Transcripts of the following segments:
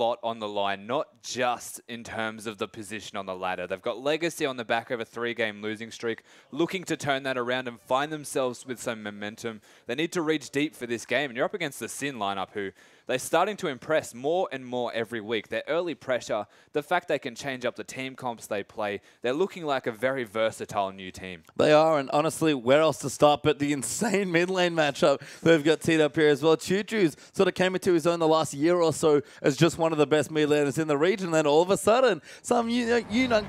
lot on the line, not just in terms of the position on the ladder. They've got Legacy on the back of a 3-game losing streak, looking to turn that around and find themselves with some momentum. They need to reach deep for this game, and you're up against the Sin lineup, who they're starting to impress more and more every week. Their early pressure, the fact they can change up the team comps they play, they're looking like a very versatile new team. They are, and honestly, where else to start but the insane mid lane matchup they've got teed up here as well. Choo-Choo's sort of came into his own the last year or so as just one of the best mid laners in the region, and then all of a sudden, some new young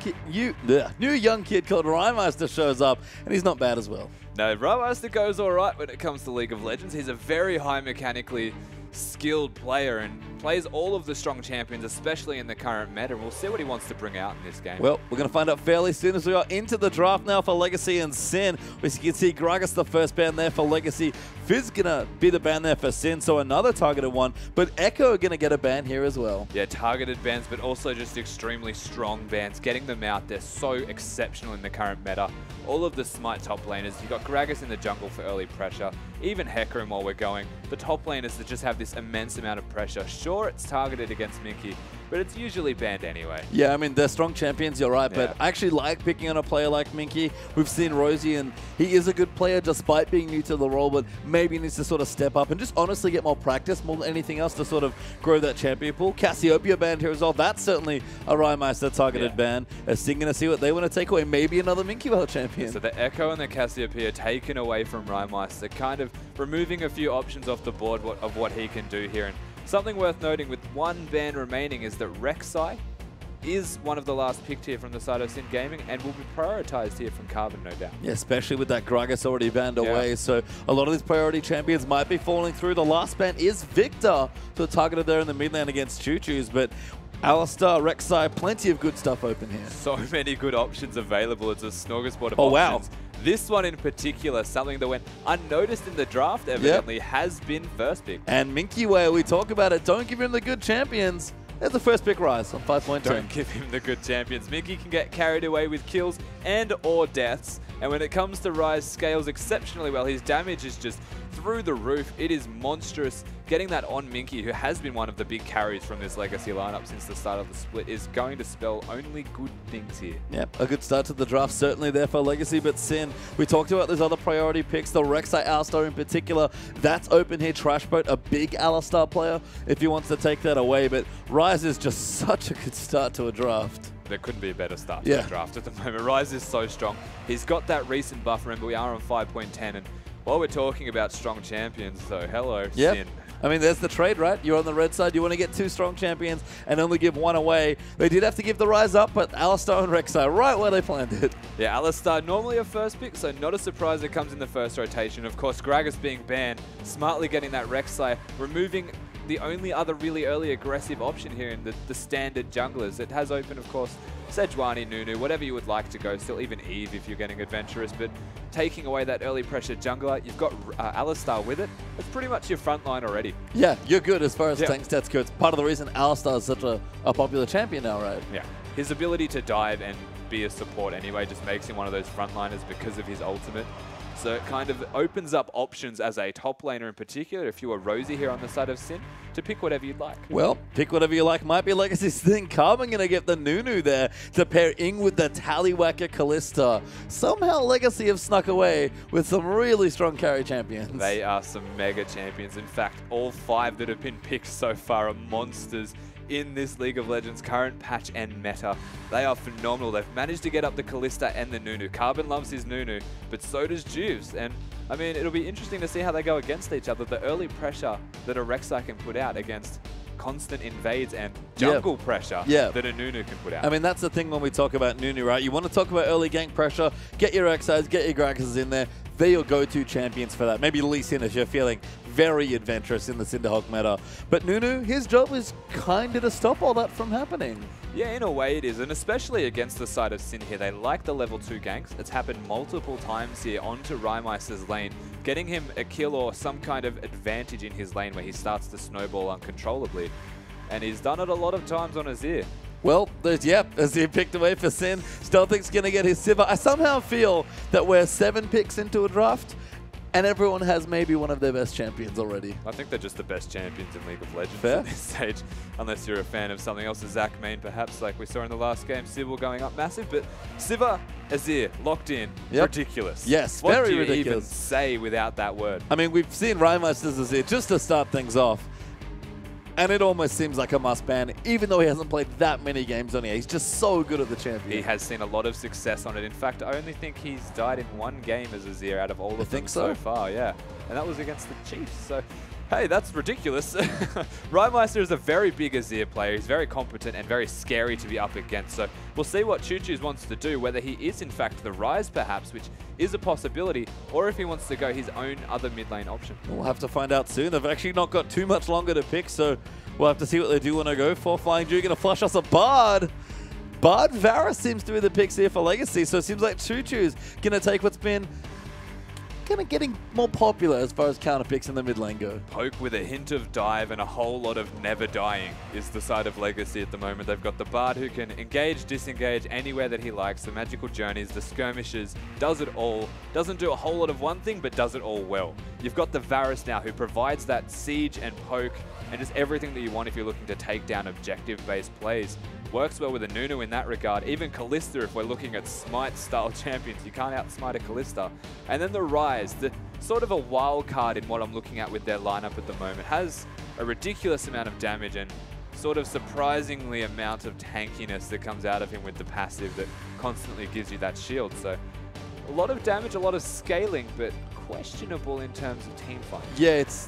kid called Rymeister shows up, and he's not bad as well. No, Rymeister goes all right when it comes to League of Legends. He's a very high mechanically skilled player and plays all of the strong champions, especially in the current meta. We'll see what he wants to bring out in this game. Well, we're going to find out fairly soon as we are into the draft now for Legacy and Sin. As you can see, Gragas the first ban there for Legacy. Fizz going to be the ban there for Sin, so another targeted one. But Echo are going to get a ban here as well. Yeah, targeted bans, but also just extremely strong bans. Getting them out, they're so exceptional in the current meta. All of the Smite top laners, you've got Gragas in the jungle for early pressure. Even Hecarim while we're going. The top laners that just have this immense amount of pressure. Sure, it's targeted against Minky, but it's usually banned anyway. Yeah, I mean, they're strong champions, you're right, Yeah. but I actually like picking on a player like Minky. We've seen Rosie, and he is a good player despite being new to the role, but maybe needs to sort of step up and just honestly get more practice more than anything else to sort of grow that champion pool. Cassiopeia banned here as well. That's certainly a Rymeister targeted ban. As Sting going to see what they want to take away. Maybe another Minky World champion. So the Echo and the Cassiopeia taken away from Rymeister, kind of removing a few options off the board of what he can do here. And something worth noting with one ban remaining is that Rek'Sai is one of the last picked here from the side of Sin Gaming and will be prioritized here from Carbon, no doubt. Yeah, especially with that Gragas already banned away. So a lot of these priority champions might be falling through. The last ban is Victor, so targeted there in the mid lane against Choo-Choo's, but Alistar, Rek'Sai, plenty of good stuff open here. So many good options available. It's a smorgasbord of Oh, options. wow. This one in particular, something that went unnoticed in the draft, evidently, has been first pick. And Minky Way, we talk about it. Don't give him the good champions. There's the first pick rise on 5.2. Don't give him the good champions. Minky can get carried away with kills and or deaths. And when it comes to Rise, scales exceptionally well. His damage is just through the roof. It is monstrous. Getting that on Minky, who has been one of the big carries from this Legacy lineup since the start of the split, is going to spell only good things here. Yep, a good start to the draft certainly there for Legacy, but Sin, we talked about those other priority picks, the Rek'Sai Alistar in particular. That's open here. Trashboat, a big Alistar player, if he wants to take that away, but Rise is just such a good start to a draft. There couldn't be a better start to the draft at the moment. Rise is so strong. He's got that recent buff. Remember, we are on 5.10, and while we're talking about strong champions, so hello, Sin. I mean, there's the trade, right? You're on the red side. You want to get 2 strong champions and only give 1 away. They did have to give the Rise up, but Alistar and Rek'Sai right where they planned it. Yeah, Alistar normally a first pick, so not a surprise it comes in the first rotation. Of course, Gragas being banned, smartly getting that Rek'Sai, removing the only other really early aggressive option here in the standard junglers. It has open, of course, Sejuani, Nunu, whatever you would like to go. Still even Eve if you're getting adventurous, but taking away that early pressure jungler, you've got Alistar with it. It's pretty much your front line already. Yeah, you're good as far as tank stats go. It's part of the reason Alistar is such a popular champion now, right? Yeah. His ability to dive and be a support anyway just makes him one of those frontliners because of his ultimate. So it kind of opens up options as a top laner in particular, if you are Rosie here on the side of Sin, to pick whatever you'd like. Well, pick whatever you like. Might be Legacy's thing. Carbon going to get the Nunu there to pair Ing with the Tallywacker Kalista. Somehow Legacy have snuck away with some really strong carry champions. They are some mega champions. In fact, all 5 that have been picked so far are monsters in this League of Legends current patch and meta. They are phenomenal. They've managed to get up the Kalista and the Nunu. Carbon loves his Nunu, but so does Juves. And I mean, it'll be interesting to see how they go against each other. The early pressure that a Rek'Sai can put out against constant invades and jungle pressure that a Nunu can put out. I mean, that's the thing when we talk about Nunu, right? You want to talk about early gank pressure, get your Rek'Sais, get your Gragas in there. They're your go-to champions for that. Maybe Lee Sin if you're feeling very adventurous in the Cinderhawk meta. But Nunu, his job is kind of to stop all that from happening. Yeah, in a way it is, and especially against the side of Sin here. They like the level 2 ganks. It's happened multiple times here onto Rymeister's lane, getting him a kill or some kind of advantage in his lane where he starts to snowball uncontrollably. And he's done it a lot of times on Azir. Well, Azir picked away for Sin. Stealthic's going to get his Sivir. I somehow feel that we're 7 picks into a draft. And everyone has maybe one of their best champions already. I think they're just the best champions in League of Legends Fair. at this stage, unless you're a fan of something else. Zach Main, perhaps, like we saw in the last game. Civil going up massive, but Siva, Azir, locked in. Yep. Ridiculous. Yes, what very do you ridiculous. even say without that word? I mean, we've seen Rymeister's Azir just to start things off. And it almost seems like a must ban, even though he hasn't played that many games on it. He's just so good at the champion. He has seen a lot of success on it. In fact, I only think he's died in one game as Azir out of all of them so far, yeah. And that was against the Chiefs. So, hey, that's ridiculous. Rymeister is a very big Azir player. He's very competent and very scary to be up against. So we'll see what Choo Choo's wants to do, whether he is in fact the Rise perhaps, which is a possibility, or if he wants to go his own other mid lane option. We'll have to find out soon. They've actually not got too much longer to pick, so we'll have to see what they do want to go for. Flying Dew going to flush us a Bard. Bard Varus seems to be the picks here for Legacy, so it seems like Choo Choo's going to take what's been kind of getting more popular as far as counter picks in the mid lane go. Poke with a hint of dive and a whole lot of never dying is the side of Legacy at the moment. They've got the Bard who can engage, disengage anywhere that he likes, the magical journeys, the skirmishes, does it all. Doesn't do a whole lot of one thing, but does it all well. You've got the Varus now who provides that siege and poke and just everything that you want if you're looking to take down objective-based plays. Works well with a Nunu in that regard. Even Kalista, if we're looking at Smite-style champions, you can't outsmite a Kalista. And then the Rise, the sort of a wild card in what I'm looking at with their lineup at the moment, has a ridiculous amount of damage and sort of surprisingly amount of tankiness that comes out of him with the passive that constantly gives you that shield. So a lot of damage, a lot of scaling, but questionable in terms of team fight. Yeah, it's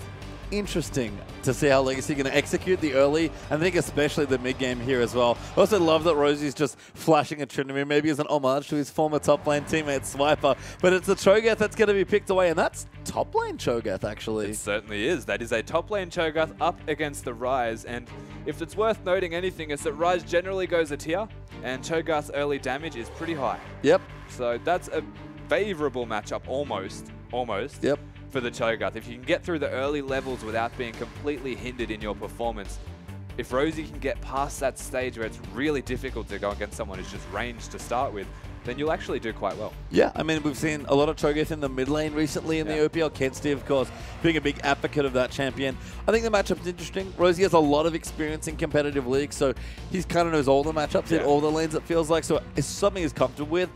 interesting to see how Legacy are going to execute the early, and I think especially the mid game here as well. I also love that Rosie's just flashing a Trinity, maybe as an homage to his former top lane teammate Swiper, but it's a Cho'Gath that's going to be picked away, and that's top lane Cho'Gath actually. It certainly is. That is a top lane Cho'Gath up against the Rise, and if it's worth noting anything, it's that Rise generally goes a tier, and Cho'Gath's early damage is pretty high. Yep. So that's a favorable matchup, almost. Yep. For the Cho'Gath. If you can get through the early levels without being completely hindered in your performance, if Rosie can get past that stage where it's really difficult to go against someone who's just ranged to start with, then you'll actually do quite well. Yeah, I mean, we've seen a lot of Cho'Gath in the mid lane recently in the OPL. Kensti, of course, being a big advocate of that champion. I think the matchup's interesting. Rosie has a lot of experience in competitive leagues, so he kind of knows all the matchups in all the lanes, it feels like, so it's something he's comfortable with.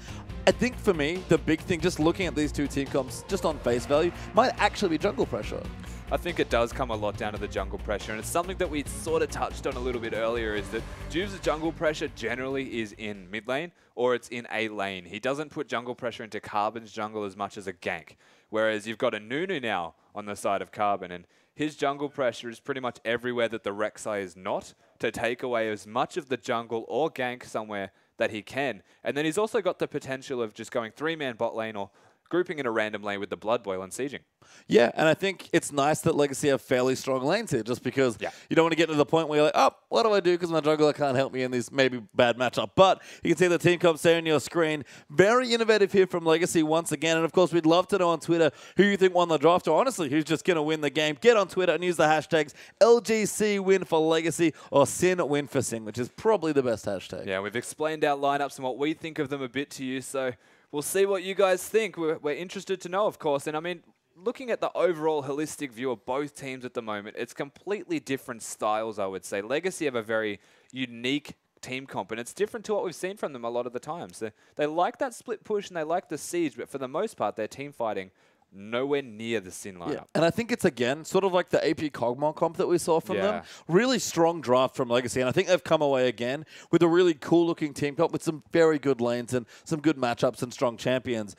I think for me, the big thing, just looking at these two team comps, just on face value, might actually be jungle pressure. I think it does come a lot down to the jungle pressure, and it's something that we sort of touched on a little bit earlier, is that Juve's jungle pressure generally is in mid lane, or it's in a lane. He doesn't put jungle pressure into Carbon's jungle as much as a gank, whereas you've got a Nunu now on the side of Carbon, and his jungle pressure is pretty much everywhere that the Rek'Sai is not, to take away as much of the jungle or gank somewhere that he can. And then he's also got the potential of just going 3-man bot lane or grouping in a random lane with the Blood Boil and sieging. Yeah, and I think it's nice that Legacy have fairly strong lanes here, just because you don't want to get to the point where you're like, oh, what do I do because my jungler can't help me in this maybe bad matchup. But you can see the team comps there on your screen. Very innovative here from Legacy once again. And of course, we'd love to know on Twitter who you think won the draft, or honestly, who's just going to win the game. Get on Twitter and use the hashtags LGC win for Legacy or Sin win for Sin, which is probably the best hashtag. Yeah, we've explained our lineups and what we think of them a bit to you, so we'll see what you guys think. We're interested to know, of course. And I mean, looking at the overall holistic view of both teams at the moment, it's completely different styles, I would say. Legacy have a very unique team comp, and it's different to what we've seen from them a lot of the times. They like that split push and they like the siege, but for the most part, their team fighting nowhere near the Sin lineup. Yeah. And I think it's, again, sort of like the AP Cogmore comp that we saw from them. Really strong draft from Legacy, and I think they've come away again with a really cool-looking team comp with some very good lanes and some good matchups and strong champions.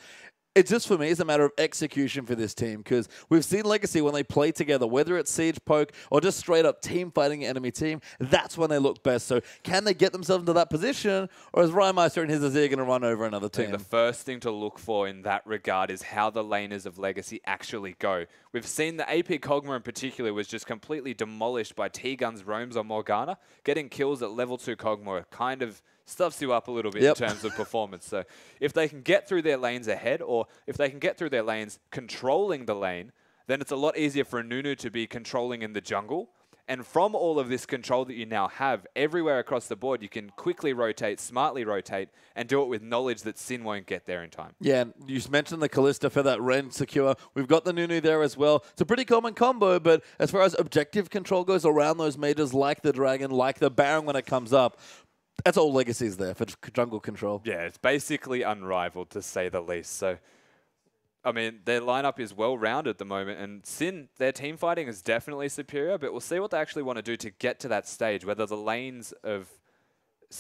It just, for me, is a matter of execution for this team, because we've seen Legacy, when they play together, whether it's Siege, Poke, or just straight-up team fighting an enemy team, that's when they look best. So can they get themselves into that position, or is Rymeister and his Azir going to run over another team? I think the first thing to look for in that regard is how the laners of Legacy actually go. We've seen the AP Kog'Maw in particular was just completely demolished by T-Gun's roams on Morgana. Getting kills at level 2 Kog'Maw kind of stuffs you up a little bit in terms of performance. So if they can get through their lanes ahead, or if they can get through their lanes controlling the lane, then it's a lot easier for a Nunu to be controlling in the jungle And from all of this control that you now have, everywhere across the board, you can quickly rotate, smartly rotate, and do it with knowledge that Sin won't get there in time. Yeah, and you mentioned the Kalista for that Ren secure. We've got the Nunu there as well. It's a pretty common combo, but as far as objective control goes around those majors, like the Dragon, like the Baron when it comes up, that's all Legacy's there for jungle control. Yeah, it's basically unrivaled, to say the least. So, I mean, their lineup is well-rounded at the moment, and Sin, their team fighting is definitely superior, but we'll see what they actually want to do to get to that stage, whether the lanes of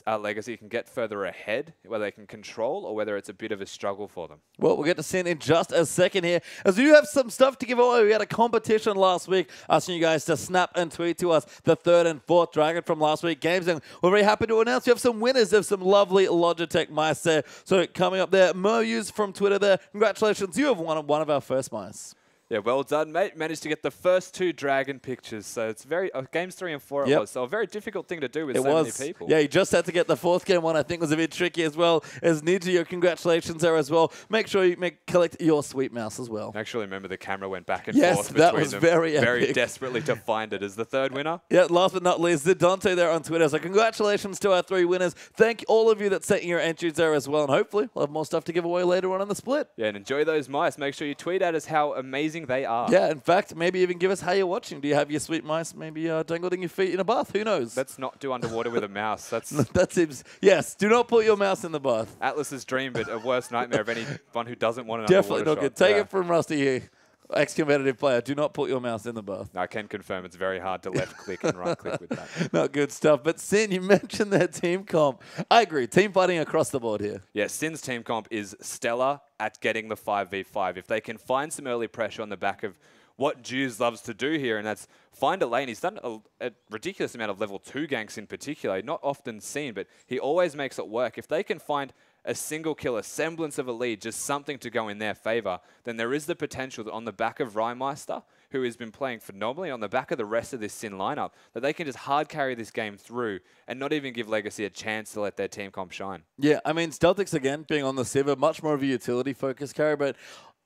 Legacy can get further ahead, whether they can control, or whether it's a bit of a struggle for them. Well, we'll get to Sin in just a second here, as we do have some stuff to give away. We had a competition last week asking you guys to snap and tweet to us the 3rd and 4th Dragon from last week games, and we're very happy to announce we have some winners of some lovely Logitech mice there. So coming up there, Moyus from Twitter there, congratulations, you have won one of our first mice. Yeah, well done, mate. Managed to get the first 2 Dragon pictures. So it's very, games 3 and 4 it was. So a very difficult thing to do with many people. Yeah, you just had to get the 4th game one. I think was a bit tricky as well. As Nijio, congratulations there as well. Make sure you collect your sweet mouse as well. Actually, remember the camera went back and Yes, forth that between was them very desperately to find it as the 3rd winner. Yeah, last but not least, Dante there on Twitter. So congratulations to our 3 winners. Thank all of you that sent your entries there as well. And hopefully we'll have more stuff to give away later on in the split. Yeah, and enjoy those mice. Make sure you tweet at us how amazing they are. Yeah, in fact, maybe even give us how you're watching. Do you have your sweet mice maybe dangled in your feet in a bath? Who knows? Let's not do underwater with a mouse. That seems... Yes, do not put your mouse in the bath. Atlas's dream, but a worst nightmare of anyone who doesn't want an Definitely underwater not good. shot. Take it from Rusty here. Ex-competitive player, do not put your mouse in the bath. I can confirm it's very hard to left-click and right-click with that. Not good stuff. But Sin, you mentioned their team comp. I agree. Team fighting across the board here. Yeah, Sin's team comp is stellar at getting the 5v5. If they can find some early pressure on the back of what Juice loves to do here, and that's find a lane. He's done a ridiculous amount of level 2 ganks in particular. Not often seen, but he always makes it work. If they can find a single kill, a semblance of a lead, just something to go in their favor, then there is the potential that on the back of Rymeister, who has been playing phenomenally, on the back of the rest of this Sin lineup, that they can just hard carry this game through and not even give Legacy a chance to let their team comp shine. Yeah, I mean, Stealthix, again, being on the Sivir, much more of a utility-focused carry, but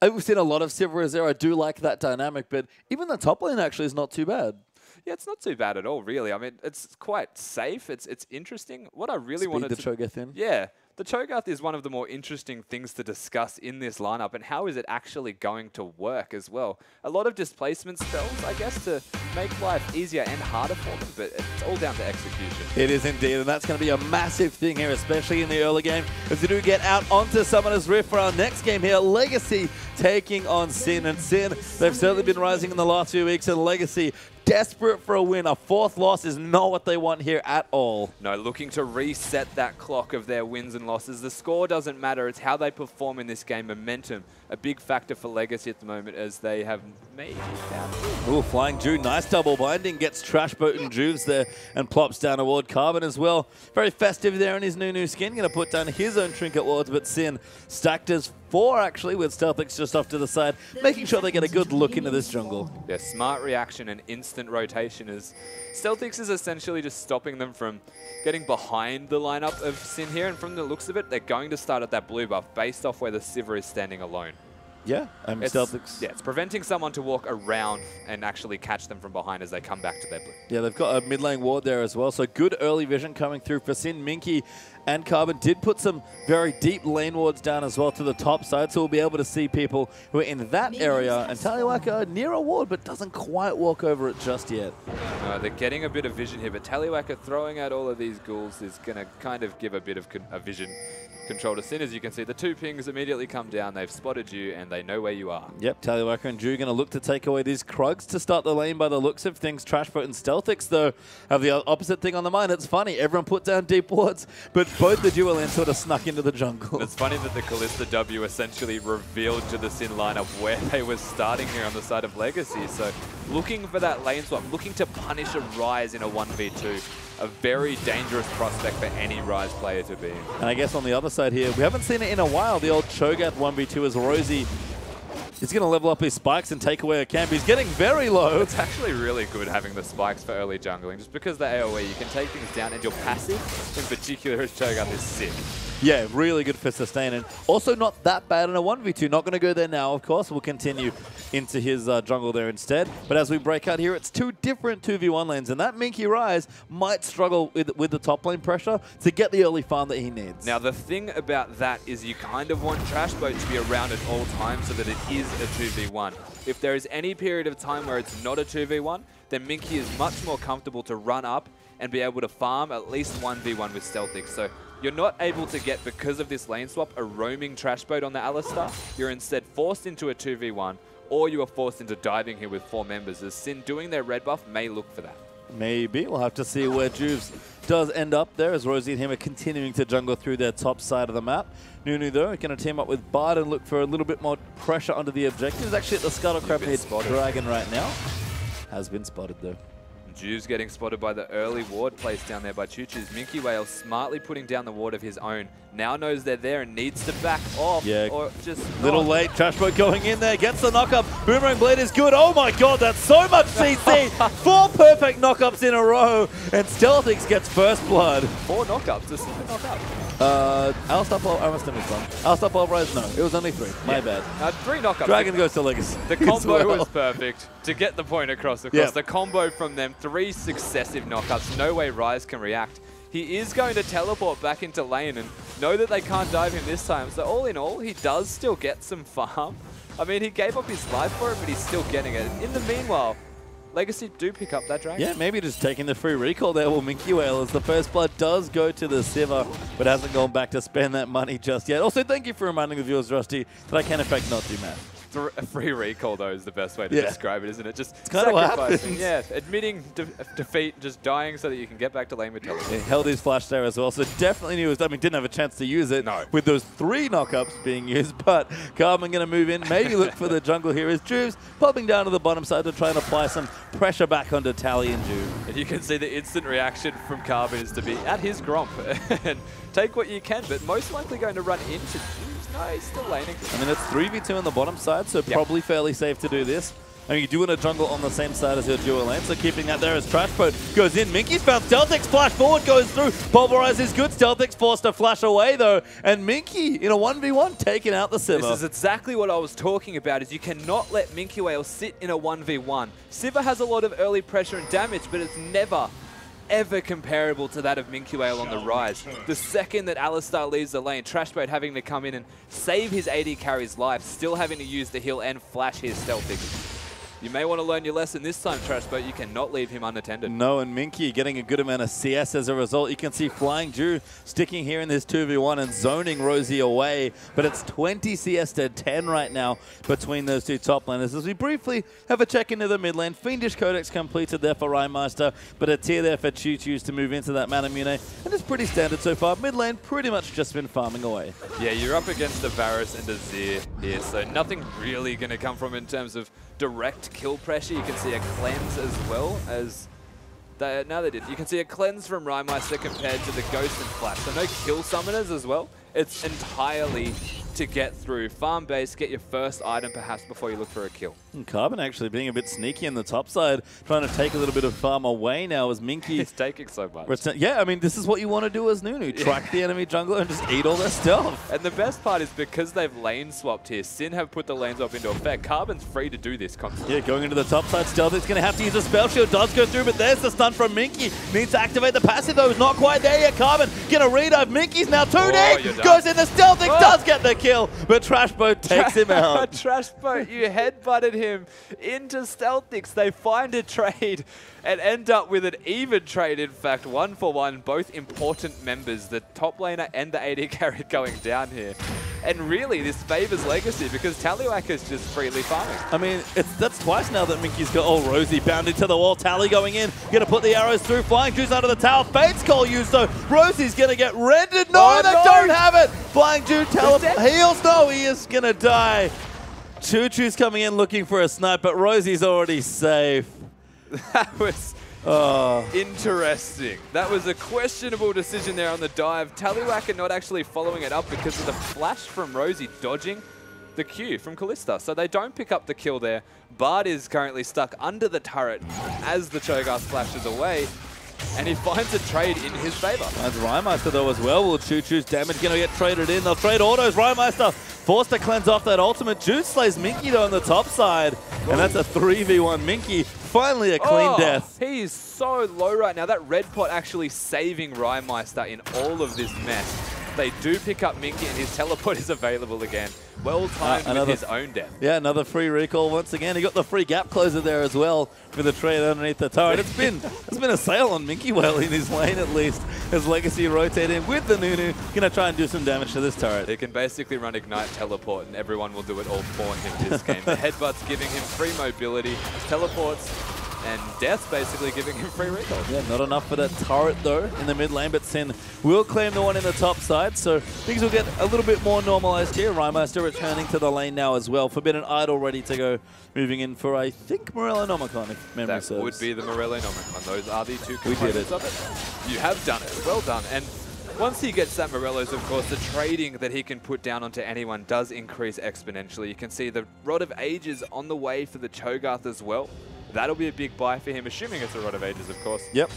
we've seen a lot of Sivir there. I do like that dynamic, but even the top lane actually is not too bad. Yeah, it's not too bad at all, really. I mean, it's quite safe. It's interesting. What I really wanted to... Speed the Cho'Gath in. Yeah. The Cho'Gath is one of the more interesting things to discuss in this lineup, and how is it actually going to work as well? A lot of displacement spells, I guess, to make life easier and harder for them, but it's all down to execution. It is indeed, and that's going to be a massive thing here, especially in the early game, as we do get out onto Summoner's Rift for our next game here. Legacy taking on Sin, and Sin, they've certainly been rising in the last few weeks, and Legacy desperate for a win. A 4th loss is not what they want here at all. No, looking to reset that clock of their wins and losses. The score doesn't matter. It's how they perform in this game. Momentum, a big factor for Legacy at the moment, as they have maybe found it. Ooh, Flying Jew, nice double binding. Gets Trash Boat and Juves there and plops down a ward. Carbon as well. Very festive there in his new skin. Going to put down his own trinket wards, but Sin stacked as 4 actually, with Stealthix just off to the side, making sure they get a good look into this jungle. Yeah, smart reaction and instant rotation, as Stealthix is essentially just stopping them from getting behind the lineup of Sin here, and from the looks of it, they're going to start at that blue buff based off where the Sivir is standing alone. Yeah, Stealthix. Yeah, it's preventing someone to walk around and actually catch them from behind as they come back to their blue. Yeah, they've got a mid lane ward there as well, so good early vision coming through for Sin. Minky and Carbon did put some very deep lane wards down as well to the top side, so we'll be able to see people who are in that area. And Tallywhacker near a ward, but doesn't quite walk over it just yet. They're getting a bit of vision here, but Tallywhacker throwing out all of these ghouls is going to kind of give a bit of a vision control to Sin. As you can see, the 2 pings immediately come down. They've spotted you, and they know where you are. Yep, Tallywhacker and Drew going to look to take away these Krugs to start the lane by the looks of things. Trashboat and Stealthix, though, have the opposite thing on the mind. It's funny. Everyone put down deep wards, but both the dual lanes sort of snuck into the jungle. It's funny that the Kalista W essentially revealed to the Sin lineup where they were starting here on the side of Legacy. So looking for that lane swap, looking to punish a Rise in a 1v2. A very dangerous prospect for any Rise player to be in. And I guess on the other side here, we haven't seen it in a while. The old Cho'Gath 1v2 as Rosie is going to level up his spikes and take away a camp. He's getting very low. It's actually really good having the spikes for early jungling. Just because the AoE, you can take things down, and your passive, in particular as Cho'Gath, is sick. Yeah, really good for sustain. And also not that bad in a 1v2. Not going to go there now, of course. We'll continue into his jungle there instead. But as we break out here, it's two different 2v1 lanes. And that Minky Rise might struggle with the top lane pressure to get the early farm that he needs. Now, the thing about that is you kind of want Trash Boat to be around at all times so that it is a 2v1. If there is any period of time where it's not a 2v1, then Minky is much more comfortable to run up and be able to farm at least 1v1 with Stealthix. So you're not able to get, because of this lane swap, a roaming Trash Boat on the Alistar. You're instead forced into a 2v1, or you are forced into diving here with 4 members, as Sin doing their red buff may look for that. Maybe. We'll have to see where Juves does end up there, as Rosie and him are continuing to jungle through their top side of the map. Nunu, though, are going to team up with Bard and look for a little bit more pressure under the objectives. Actually, at the Scuttle Crab hits Dragon right now. Has been spotted, though. Juves getting spotted by the early ward placed down there by Choo-Choo's. Minky Whale smartly putting down the ward of his own. Now knows they're there and needs to back off. Yeah, or just little late. Trash Boat going in there, gets the knockup. Boomerang Blade is good. Oh my god, that's so much CC. 4 perfect knockups in a row, and Stealthix gets first blood. 4 knockups, just a knockup. Alistar Pulver, I must have missed one. Alistar Pulverize, no, it was only 3. My bad. 3 knockups. Dragon goes to Legacy. The combo was perfect to get the point across. Yep. The combo from them, 3 successive knockups. No way Rise can react. He is going to teleport back into lane and know that they can't dive him this time. So all in all, he does still get some farm. I mean, he gave up his life for it, but he's still getting it. In the meanwhile, Legacy do pick up that Dragon. Yeah, maybe just taking the free recall there will Minky Whale, as the first blood does go to the Sivir, but hasn't gone back to spend that money just yet. Also, thank you for reminding the viewers, Rusty, that I can in fact not do math. A free recall, though, is the best way to describe it, isn't it? Just kind of what happens. Yeah, admitting defeat, just dying so that you can get back to lane with teleportation. He held his flash there as well, so definitely knew. I mean, didn't have a chance to use it with those 3 knockups being used, but Carbon going to move in, maybe look for the jungle here as Juves popping down to the bottom side to try and apply some pressure back onto Tally and Juve. And you can see the instant reaction from Carbon is to be at his Gromp and take what you can, but most likely going to run into Juves. No, he's still laning. I mean, it's 3v2 on the bottom side, so probably fairly safe to do this. I mean, you do want to jungle on the same side as your dual lane, so keeping that there as Trash Boat goes in. Minky's found Stealthix, flash forward, goes through. Pulverize is good. Stealthix forced to flash away, though. And Minky, in a 1v1, taking out the Sivir. This is exactly what I was talking about, is you cannot let Minky Whale sit in a 1v1. Sivir has a lot of early pressure and damage, but it's never ever comparable to that of Minky Whale on the Rise. The second that Alistar leaves the lane, Trash Boat having to come in and save his AD carry's life, still having to use the heal and flash his Stealthix. You may want to learn your lesson this time, Trash Boat. You cannot leave him unattended. No, and Minky getting a good amount of CS as a result. You can see Flying Jew sticking here in this 2v1 and zoning Rosie away. But it's 20 CS to 10 right now between those 2 top laners. As we briefly have a check into the mid lane. Fiendish Codex completed there for Rhymeister, but a tier there for Choo-Choos to move into that Manamune. And it's pretty standard so far. Mid lane pretty much just been farming away. Yeah, you're up against a Varus and a Zir here, so nothing really going to come from in terms of direct kill pressure. You can see a cleanse as well as they did. You can see a cleanse from Rhymeister compared to the Ghost and Flash. So no kill summoners as well. It's entirely to get through. Farm base, get your first item perhaps before you look for a kill. And Carbon actually being a bit sneaky in the top side, trying to take a little bit of farm away now as Minky. He's taking so much. Yeah, I mean, this is what you want to do as Nunu. Track the enemy jungler and just eat all their stuff. And the best part is because they've lane swapped here, Sin have put the lane swap into effect. Carbon's free to do this constantly. Yeah, going into the top side, Stealthix going to have to use a spell shield. Does go through, but there's the stun from Minky. Needs to activate the passive, though. He's not quite there yet. Carbon going to redive. Minky's now 2D. Goes in the Stealthix, does get the kill, but Trash Boat takes him out. Trash Boat, you headbutted him into Stealthix. They find a trade and end up with an even trade, in fact, 1-for-1, both important members, the top laner and the AD carry going down here. And really, this favors Legacy because Tallywhack is just freely farming. I mean, that's twice now that Minky's got, oh, Rosie bounded to the wall, Tally going in, gonna put the arrows through, Flying Juice under the tower, Fate's Call used though, Rosie's gonna get rendered, no, they don't have it! Flying Juice heals, no, he is gonna die. Choo-Choo's coming in looking for a snipe, but Rosie's already safe. That was interesting. That was a questionable decision there on the dive. Tallywhack not actually following it up because of the flash from Rosie dodging the Q from Kalista. So they don't pick up the kill there. Bard is currently stuck under the turret as the Cho'Gath flashes away. and he finds a trade in his favor. Finds Rymeister though as well. Will Choo Choo's damage going to get traded in? They'll trade autos. Rymeister forced to cleanse off that ultimate. Jude slays Minky though on the top side, and that's a 3v1 Minky. Finally a clean death. He is so low right now. That red pot actually saving Rymeister in all of this mess. They do pick up Minky, and his teleport is available again. Well timed with his own death. Yeah, another free recall once again. He got the free gap closer there as well with a trade underneath the turret. It's been a sail on Minky well in his lane at least, as Legacy rotate in with the Nunu. Gonna try and do some damage to this turret. He can basically run Ignite Teleport, and everyone will do it all for him this game. The headbutt's giving him free mobility, teleports, and Death's basically giving him free recall. Yeah, not enough for that turret though in the mid lane, but Sin will claim the one in the top side, so things will get a little bit more normalized here. Rymeister returning to the lane now as well. Forbidden Idol ready to go, moving in for, I think, Morellonomicon, if memory serves. That would be the Morellonomicon. Those are the two components of it. You have done it. Well done. And once he gets that Morello's, of course, the trading that he can put down onto anyone does increase exponentially. You can see the Rod of Ages on the way for the Cho'Gath as well. That'll be a big buy for him, assuming it's a Rod of Ages, of course. Yep.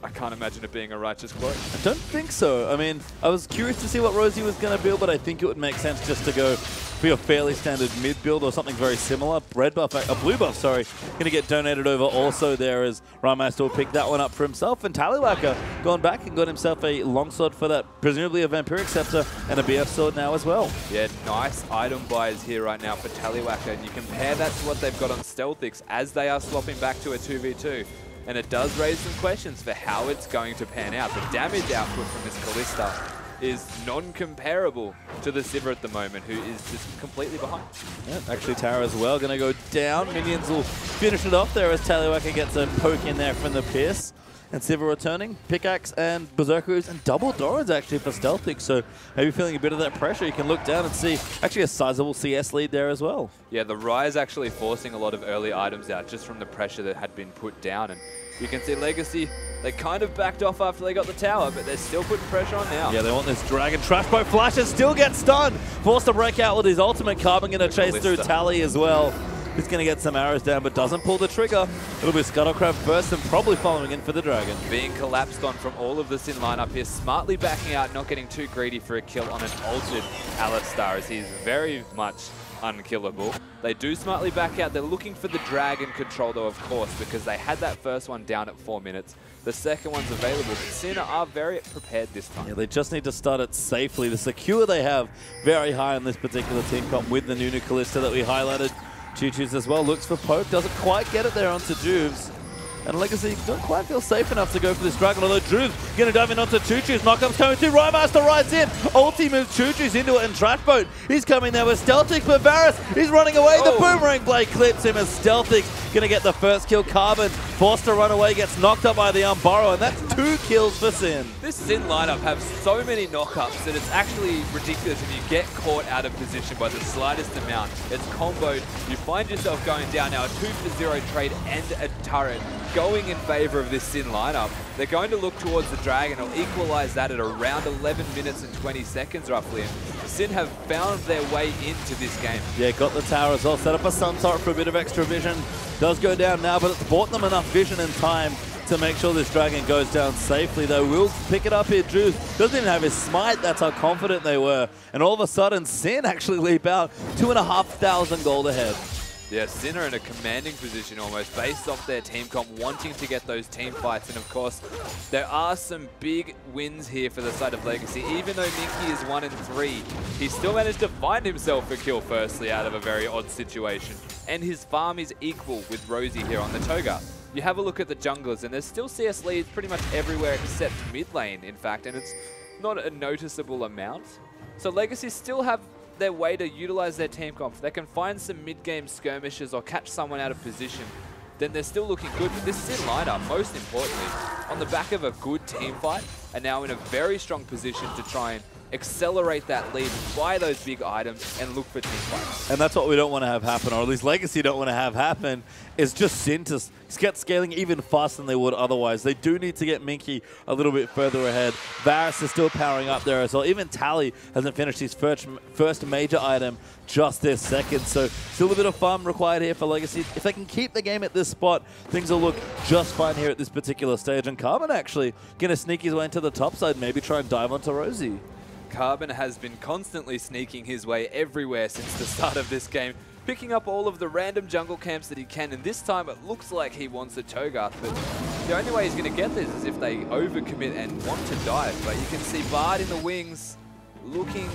I can't imagine it being a Righteous Cloak. I don't think so. I mean, I was curious to see what Rosie was going to build, but I think it would make sense just to go for your fairly standard mid build or something very similar. Red buff, a blue buff, sorry, going to get donated over also there as Rymeister will pick that one up for himself. And Tallywacker gone back and got himself a longsword for that, presumably a Vampiric Scepter and a BF sword now as well. Yeah, nice item buys here right now for Tallywacker. And you compare that to what they've got on Stealthix as they are swapping back to a 2v2. And it does raise some questions for how it's going to pan out. The damage output from this Kalista is non-comparable to the Sivir at the moment, who is just completely behind. Yeah, actually Tara as well going to go down. Minions will finish it off there as Tallywacker gets a poke in there from the Pierce. And Sivir returning, Pickaxe and Berserkers and double Dorans actually for Stealthix. So maybe feeling a bit of that pressure, you can look down and see actually a sizable CS lead there as well. Yeah, the Rise actually forcing a lot of early items out just from the pressure that had been put down. And you can see Legacy, they kind of backed off after they got the tower, but they're still putting pressure on now. Yeah, they want this Dragon. Trash Boat flashes, still gets stunned. Forced to break out with his ultimate. Carbon going to chase through Tally as well. He's going to get some arrows down, but doesn't pull the trigger. It'll be Scuttlecrab first and probably following in for the Dragon. Being collapsed on from all of the Sin lineup here, smartly backing out, not getting too greedy for a kill on an altered Alistar, as he's very much unkillable. They do smartly back out. They're looking for the Dragon control though, of course, because they had that first one down at 4 minutes. The second one's available, but Sin are very prepared this time. Yeah, they just need to start it safely. The secure they have very high on this particular team comp with the Nunu Kalista that we highlighted. Choo Choo's as well, looks for poke, doesn't quite get it there onto Juves. And Legacy don't quite feel safe enough to go for this Dragon, although Juves going to dive in onto Choo Choo's. Knockup's coming through, Rymeister rides in. Ulti moves Choo Choo's into it, and Trash Boat, he's coming there with Stealthix, but Varus, he's running away. The Boomerang Blade clips him as Stealthix going to get the first kill. Carbon forced to run away, gets knocked up by the Burrow, and that's 2 kills for Sin. This Sin lineup have so many knockups that it's actually ridiculous if you get caught out of position by the slightest amount. It's comboed, you find yourself going down now, a 2-for-0 trade and a turret going in favor of this Sin lineup. They're going to look towards the Dragon. It'll equalize that at around 11 minutes and 20 seconds roughly. And Sin have found their way into this game. Yeah, got the tower as well. Set up a Sun Turret for a bit of extra vision. Does go down now, but it's bought them enough vision and time to make sure this Dragon goes down safely. They will pick it up here. Juice doesn't even have his smite. That's how confident they were. And all of a sudden, Sin actually leap out 2,500 gold ahead. Yeah, Sin are in a commanding position almost, based off their team comp, wanting to get those team fights. And of course, there are some big wins here for the side of Legacy. Even though Minky is 1-3, he still managed to find himself a kill firstly out of a very odd situation. And his farm is equal with Rosie here on the Cho'Gath. You have a look at the junglers, and there's still CS leads pretty much everywhere except mid lane, in fact, and it's not a noticeable amount. So Legacy still have their way to utilize their team comp. If they can find some mid-game skirmishes or catch someone out of position, then they're still looking good. But this Sin lineup, most importantly, on the back of a good team fight, are now in a very strong position to try and accelerate that lead, buy those big items, and look for team fights. And that's what we don't want to have happen, or at least Legacy don't want to have happen, is just Sin to get scaling even faster than they would otherwise. They do need to get Minky a little bit further ahead. Varus is still powering up there as well. Even Tally hasn't finished his first major item just this second, so still a bit of farm required here for Legacy. If they can keep the game at this spot, things will look just fine here at this particular stage. And Carbon actually going to sneak his way into the top side, maybe try and dive onto Rosie. Carbon has been constantly sneaking his way everywhere since the start of this game, picking up all of the random jungle camps that he can, and this time it looks like he wants a Cho'Gath, but the only way he's going to get this is if they overcommit and want to dive. But you can see Bard in the wings looking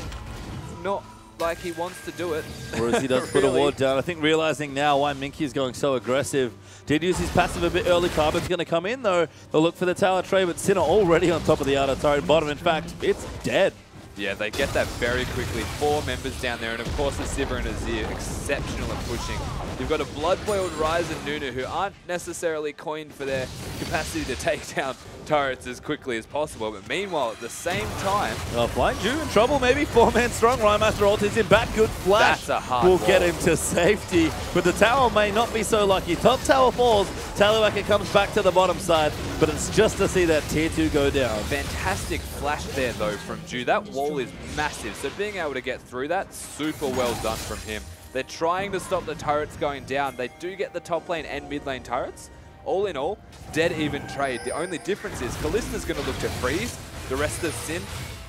not like he wants to do it. Rosie does put a ward down. I think realizing now why Minky is going so aggressive. Did use his passive a bit early. Carbon's going to come in though. They'll look for the tower trade, but Sinner already on top of the outer turret bottom. In fact, it's dead. Yeah, they get that very quickly. 4 members down there, and of course a Sivir and Azir, exceptional at pushing. You've got a blood-boiled Ryze and Nunu who aren't necessarily coined for their capacity to take down turrets as quickly as possible, but meanwhile, at the same time... Flying Jew in trouble, maybe 4-man strong. Rhymaster ult is in back, good flash. That's a hard will wall. Get him to safety, but the tower may not be so lucky. Top tower falls, Tallywacker comes back to the bottom side, but it's just to see that tier 2 go down. Fantastic flash there though from Jew. That wall is massive, so being able to get through that, super well done from him. They're trying to stop the turrets going down. They do get the top lane and mid lane turrets. All in all, dead even trade. The only difference is Kallista's going to look to freeze. The rest of Sin,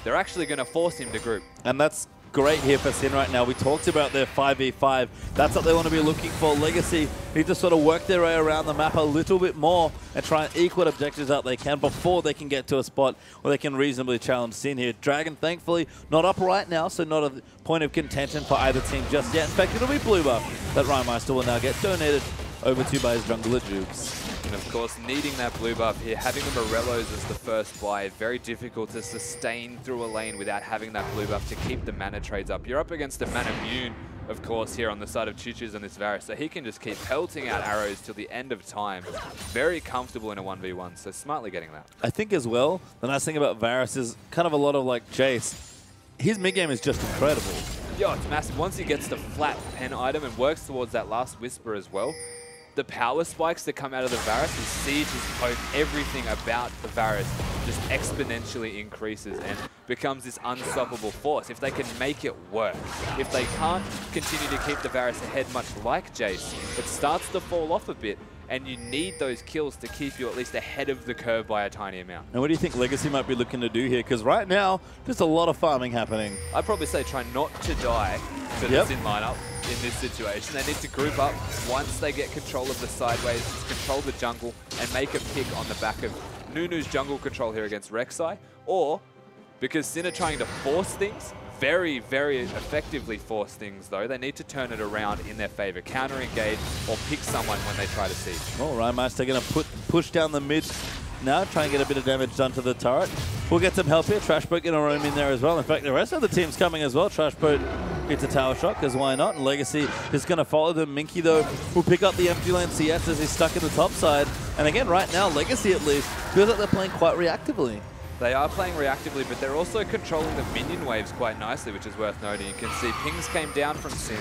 they're actually going to force him to group. And that's great here for Sin right now. We talked about their 5v5. That's what they want to be looking for. Legacy need to sort of work their way around the map a little bit more and try and eke what objectives out they can before they can get to a spot where they can reasonably challenge Sin here. Dragon, thankfully, not up right now, so not a point of contention for either team just yet. In fact, it'll be blue buff that Rymeister will now get donated over to by his jungler Jukes. And of course, needing that blue buff here, having the Morellos as the first buy, very difficult to sustain through a lane without having that blue buff to keep the mana trades up. You're up against a mana immune, of course, here on the side of Choo-Choo's and this Varus, so he can just keep pelting out arrows till the end of time. Very comfortable in a 1v1, so smartly getting that. I think as well, the nice thing about Varus is kind of a lot of like Jace. His mid-game is just incredible. Yeah, it's massive. Once he gets the flat pen item and works towards that last Whisper as well, the power spikes that come out of the Varus, his siege, his poke, everything about the Varus just exponentially increases and becomes this unstoppable force. If they can make it work, if they can't continue to keep the Varus ahead much like Jace, it starts to fall off a bit, and you need those kills to keep you at least ahead of the curve by a tiny amount. And what do you think Legacy might be looking to do here? Because right now, there's a lot of farming happening. I'd probably say try not to die to the Sin lineup in this situation. They need to group up once they get control of the sideways, control the jungle, and make a pick on the back of Nunu's jungle control here against Rek'Sai. Or, because Sin are trying to force things, very, very effectively force things though, they need to turn it around in their favor. Counter engage or pick someone when they try to siege. Oh, Rymeister going to push down the mid now, try and get a bit of damage done to the turret. We'll get some help here. Trashboat going to roam in there as well. In fact, the rest of the team's coming as well. Trashboat gets a tower shot, because why not? And Legacy is going to follow them. Minky, though, will pick up the empty lane CS as he's stuck in the top side. And again, right now, Legacy at least feels like they're playing quite reactively. They are playing reactively, but they're also controlling the minion waves quite nicely, which is worth noting. You can see pings came down from Sin.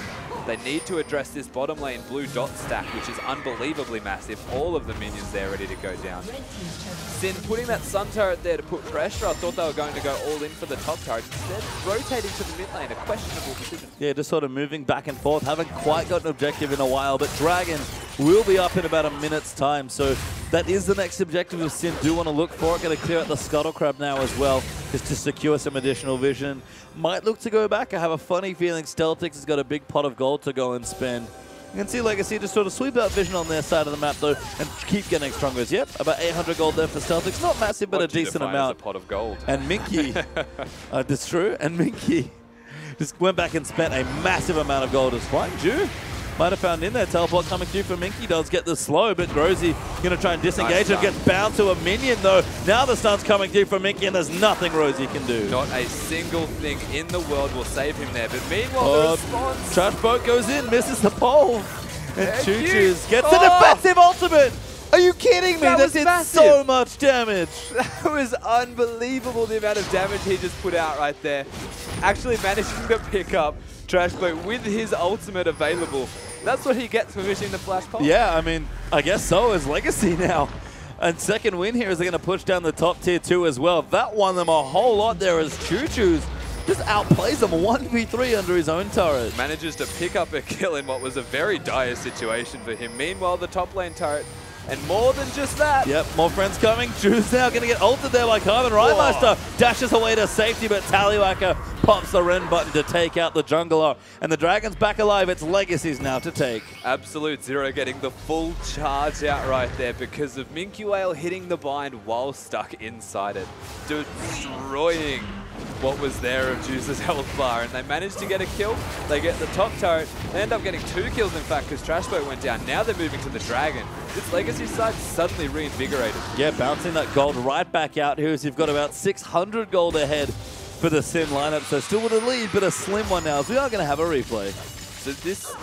They need to address this bottom lane blue dot stack, which is unbelievably massive. All of the minions there ready to go down. Sin putting that sun turret there to put pressure. I thought they were going to go all in for the top turret. Instead, rotating to the mid lane, a questionable decision. Yeah, just sort of moving back and forth. Haven't quite got an objective in a while, but Dragon will be up in about a minute's time. So that is the next objective of Sin. Do want to look for it. Going to clear out the Scuttle Crab now as well, just to secure some additional vision. Might look to go back. I have a funny feeling Stealthix has got a big pot of gold to go and spend. You can see Legacy just sort of sweep out vision on their side of the map though, and keep getting stronger. Yep, about 800 gold there for Stealthix. Not massive, but a decent amount. A pot of gold. And Minky, that's true. And Minky just went back and spent a massive amount of gold as Flying Jew might have found in there. Teleport coming through for Minky. Does get the slow, but Rosie going to try and disengage him. Gets bound to a minion though. Now the stun's coming through for Minky, and there's nothing Rosie can do. Not a single thing in the world will save him there. But meanwhile, the response. Trashboat goes in, misses the pole. And Choo-Choo's gets the defensive ultimate. Are you kidding me? That did massive. so much damage. That was unbelievable, the amount of damage he just put out right there. Actually managing to pick up Trashboat with his ultimate available. That's what he gets for missing the flash pulse. Yeah, I mean, I guess so is Legacy now. And second win here is they're going to push down the top tier 2 as well. That won them a whole lot there as Choo-Choo's just outplays them 1v3 under his own turret. Manages to pick up a kill in what was a very dire situation for him. Meanwhile, the top lane turret, and more than just that. Yep, more friends coming. Drew's now going to get ulted there by Carmen. Rymeister dashes away to safety, but Tallywacker pops the Ren button to take out the jungler. And the Dragon's back alive. It's Legacy's now to take. Absolute Zero getting the full charge out right there because of Minky Whale hitting the bind while stuck inside it. Destroying what was there of Juice's health bar, and they managed to get a kill. They get the top turret. They end up getting 2 kills, in fact, because Trashboat went down. Now they're moving to the Dragon. This Legacy side suddenly reinvigorated. Yeah, bouncing that gold right back out here as you've got about 600 gold ahead for the Sin lineup. So still with a lead, but a slim one now. So we are going to have a replay. So this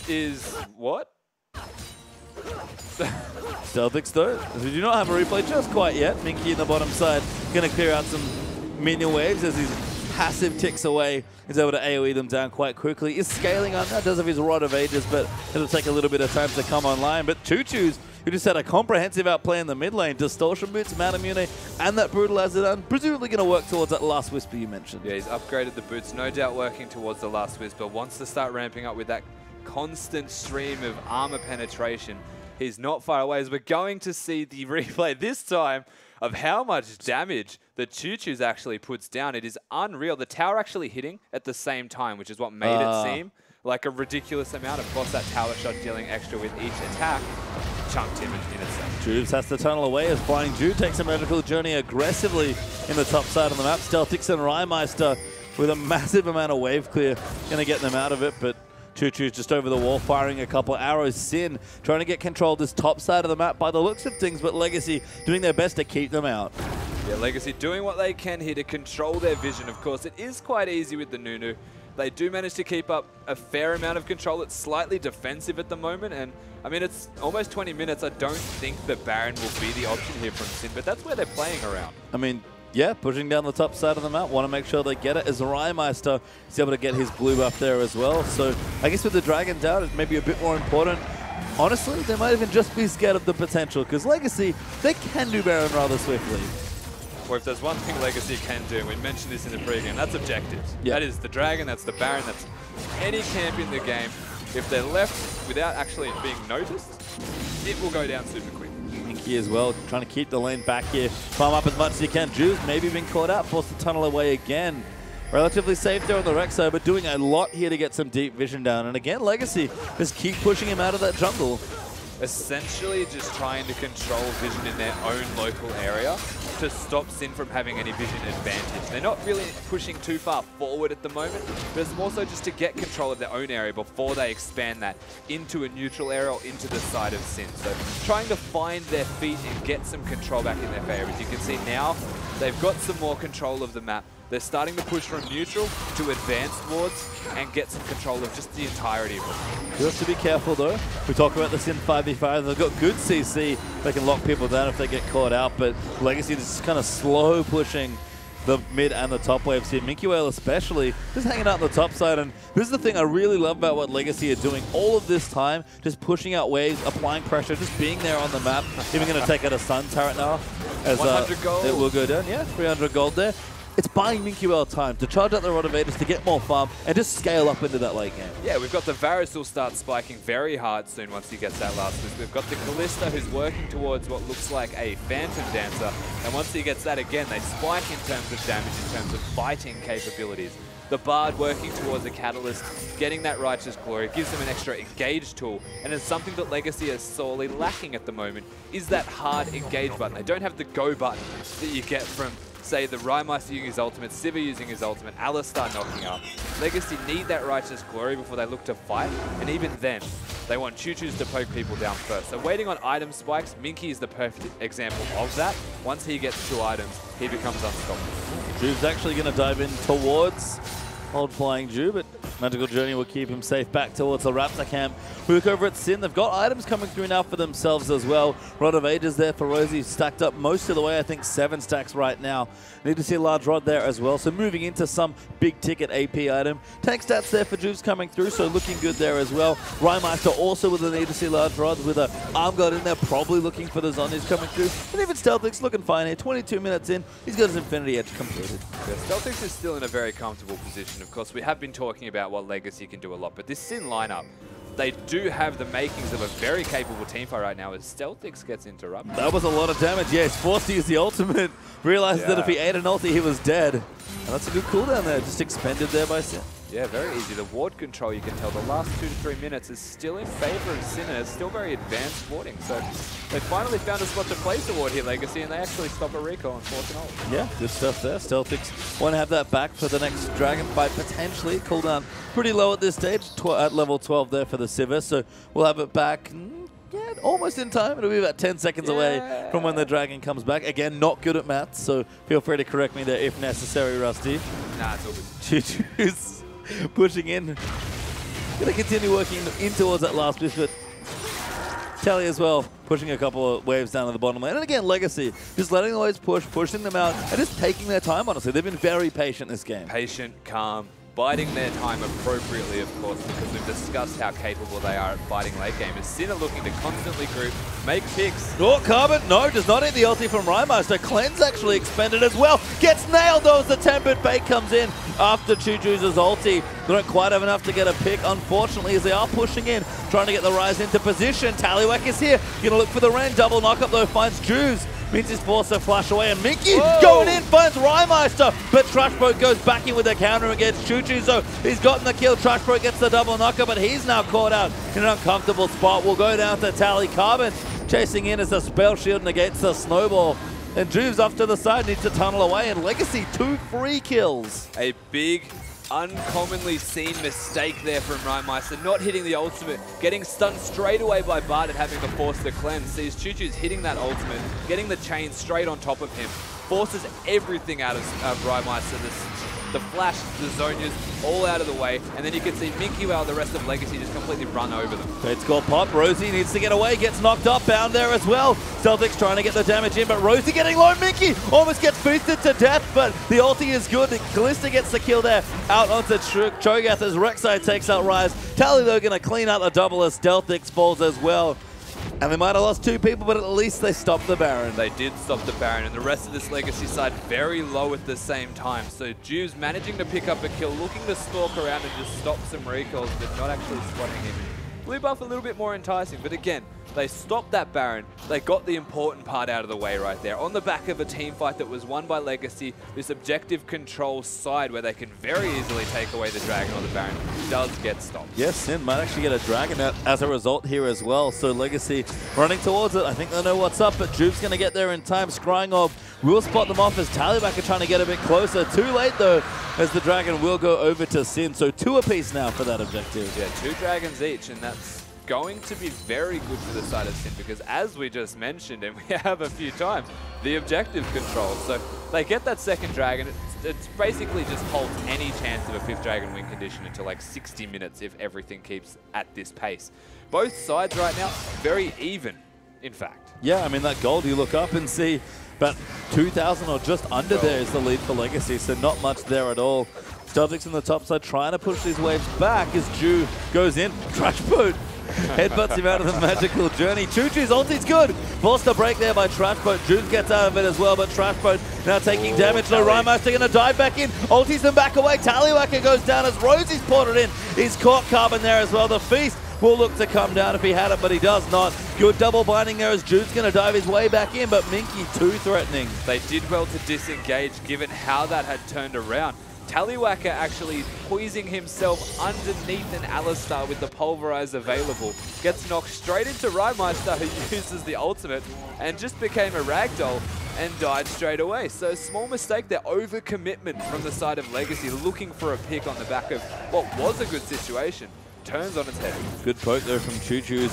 is what? Stealthix though, as we do not have a replay just quite yet. Minky in the bottom side going to clear out some minion waves as his passive ticks away. He's able to AoE them down quite quickly. Is scaling on that, does have his Rod of Ages, but it'll take a little bit of time to come online. But Choo-Choo's, who just had a comprehensive outplay in the mid lane, Distortion Boots, Manamune, and that Brutalizer done, presumably going to work towards that Last Whisper you mentioned. Yeah, he's upgraded the boots, no doubt working towards the Last Whisper. Wants to start ramping up with that constant stream of armor penetration. He's not far away as we're going to see the replay this time of how much damage the Choo-Choo's actually puts down. It is unreal. The tower actually hitting at the same time, which is what made it seem like a ridiculous amount. Of course, that tower shot dealing extra with each attack chunked him in itself. Jubes has to tunnel away as Flying Jew takes a magical journey aggressively in the top side of the map. Stealthix and Rymeister with a massive amount of wave clear. Going to get them out of it, but Choo-Choo's just over the wall, firing a couple arrows. Sin trying to get control of this top side of the map by the looks of things, but Legacy doing their best to keep them out. Yeah, Legacy doing what they can here to control their vision. Of course, it is quite easy with the Nunu. They do manage to keep up a fair amount of control. It's slightly defensive at the moment, and I mean, it's almost 20 minutes. I don't think the Baron will be the option here from Sin, but that's where they're playing around. I mean, yeah, pushing down the top side of the map. Want to make sure they get it as Rymeister is able to get his blue buff there as well. So I guess with the Dragon down, it may be a bit more important. Honestly, they might even just be scared of the potential because Legacy, they can do Baron rather swiftly. Or if there's one thing Legacy can do, we mentioned this in the pregame, that's objectives. Yep. That is the Dragon, that's the Baron, that's any camp in the game. If they're left without actually being noticed, it will go down super quick. Minky as well, trying to keep the lane back here. Farm up as much as you can. Juice maybe been caught out, forced to tunnel away again. Relatively safe there on the Rek'Sai, but doing a lot here to get some deep vision down. And again, Legacy just keep pushing him out of that jungle. Essentially just trying to control vision in their own local area to stop Sin from having any vision advantage. They're not really pushing too far forward at the moment, but it's more so just to get control of their own area before they expand that into a neutral area or into the side of Sin. So trying to find their feet and get some control back in their favor. As you can see now, they've got some more control of the map. They're starting to push from neutral to advanced wards and get some control of just the entirety of it. You have to be careful though. We talk about the Sin 5v5. They've got good CC. They can lock people down if they get caught out, but Legacy is just kind of slow pushing the mid and the top waves here. Minky Whale especially just hanging out on the top side. And this is the thing I really love about what Legacy are doing. All of this time, just pushing out waves, applying pressure, just being there on the map. Even going to take out a stun turret now. As 100 gold. It will go down. Yeah, 300 gold there. It's buying Minky Whale time to charge out the Rod of Ages to get more farm and just scale up into that late game. Yeah, we've got the Varus will start spiking very hard soon once he gets that last boost. We've got the Kalista who's working towards what looks like a Phantom Dancer. And once he gets that again, they spike in terms of damage, in terms of fighting capabilities. The Bard working towards a Catalyst, getting that Righteous Glory, gives them an extra engage tool. And it's something that Legacy is sorely lacking at the moment, is that hard engage button. They don't have the go button that you get from, say, the Rymeister using his ultimate, Sivir using his ultimate, Alistar knocking up. Legacy need that Righteous Glory before they look to fight, and even then, they want Choo-Choo's to poke people down first. So waiting on item spikes, Minky is the perfect example of that. Once he gets 2 items, he becomes unstoppable. Juve's actually going to dive in towards old Flying Juve, but Magical Journey will keep him safe back towards the Raptor camp. We look over at Sin. They've got items coming through now for themselves as well. Rod of Ages there for Rosie, stacked up most of the way. I think 7 stacks right now. Need to see a large rod there as well. So moving into some big ticket AP item. Tank stats there for Juves coming through, so looking good there as well. Rhymeister also with a need to see large rods with a arm guard in there, probably looking for the zombies coming through. And even Stealthix looking fine here. 22 minutes in, he's got his Infinity Edge completed. Yeah, Stealthix is still in a very comfortable position. Of course, we have been talking about what Legacy can do a lot, but this Sin lineup, they do have the makings of a very capable teamfight right now as Stealthix gets interrupted. That was a lot of damage. Yeah, he's forced to use the ultimate. Realized that if he ate an ulti, he was dead. And that's a good cooldown there, just expended there by Sin. Yeah, very easy. The ward control, you can tell, the last 2 to 3 minutes is still in favor of Sin, and it's still very advanced warding. So they finally found a spot to place the ward here, Legacy, and they actually stop a recall and force an ult. Yeah, good stuff there. Stealthix want to have that back for the next dragon fight, potentially. Cooldown pretty low at this stage, at level 12 there for the Sivir, so we'll have it back. Yeah, almost in time. It'll be about 10 seconds away from when the dragon comes back. Again, not good at maths, so feel free to correct me there if necessary, Rusty. Nah, it's all good. Choo-choo's pushing in. Gonna continue working in towards that last bit, but Tally as well, pushing a couple of waves down to the bottom lane. And again, Legacy, just letting the waves push, pushing them out, and just taking their time, honestly. They've been very patient this game. Patient, calm, biding their time appropriately, of course, because we've discussed how capable they are at fighting late game. As Sin are looking to constantly group, make picks. Oh, Carbon, no, does not hit the ulti from Rhymeister. Cleanse actually expended as well. Gets nailed though as the tempered bait comes in after Choo-Choo's ulti. They don't quite have enough to get a pick, unfortunately, as they are pushing in, trying to get the Rise into position. Tallywhack is here, gonna look for the Ren. Double knockup though, finds Juves. Means he's forced to flash away, and Minky going in, finds Rhymeister, but Trashboat goes back in with a counter against Choo-Choo, so he's gotten the kill. Trashboat gets the double knocker, but he's now caught out in an uncomfortable spot. We'll go down to Tally. Carbon chasing in as the spell shield negates the snowball, and Juves off to the side, needs to tunnel away, and Legacy 2 free kills. A big, uncommonly seen mistake there from Rhymeister, not hitting the ultimate, getting stunned straight away by Bart and having to force the cleanse. Sees Choo-Choo's hitting that ultimate, getting the chain straight on top of him, forces everything out of Rhymeister. The flash, the Zonias, all out of the way, and then you can see Minky while the rest of Legacy just completely run over them. Great score pop. Rosie needs to get away, gets knocked up, bound there as well. Celtics trying to get the damage in, but Rosie getting low. Minky almost gets boosted to death, but the ulti is good. Callista gets the kill there, out onto Cho'Gath as Rek'Sai takes out Rise. Tally though going to clean out the double as Stealthix falls as well. And they might have lost 2 people, but at least they stopped the Baron. They did stop the Baron, and the rest of this Legacy side very low at the same time. So Juves managing to pick up a kill, looking to stalk around and just stop some recalls, but not actually spotting him. Blue buff a little bit more enticing, but again, they stopped that Baron. They got the important part out of the way right there. On the back of a team fight that was won by Legacy, this objective control side where they can very easily take away the Dragon or the Baron does get stopped. Yes, Sin might actually get a Dragon out as a result here as well. So Legacy running towards it. I think they know what's up, but Juve's going to get there in time. Scrying Orb will spot them off as Tallywhack are trying to get a bit closer. Too late though, as the Dragon will go over to Sin. So 2 apiece now for that objective. Yeah, 2 dragons each, and that's going to be very good for the side of Sin, because as we just mentioned, and we have a few times, the objective control. So they get that second dragon. It's basically just holds any chance of a 5th dragon win condition until like 60 minutes if everything keeps at this pace. Both sides right now, very even, in fact. Yeah, I mean, that gold, you look up and see about 2,000 or just under there is the lead for Legacy, so not much there at all. Stealthix on the top side trying to push these waves back as Ju goes in. Trashboat headbutts him out of the magical journey. Choo-Choo's ulti's good. Forced a break there by Trashboat. Juve gets out of it as well, but Trashboat now taking damage. So Rhymeister going to dive back in. Ultis them back away. Tallywhacker goes down as Rosie's ported in. He's caught Carbon there as well. The Feast will look to come down if he had it, but he does not. Good double binding there as Juve's going to dive his way back in, but Minky too threatening. They did well to disengage given how that had turned around. Tallywhacker actually poising himself underneath an Alistar with the Pulverize available. Gets knocked straight into Rhymeister, who uses the ultimate and just became a ragdoll and died straight away. So small mistake there, overcommitment from the side of Legacy, looking for a pick on the back of what was a good situation. Turns on its head. Good poke there from Choo-Choo's.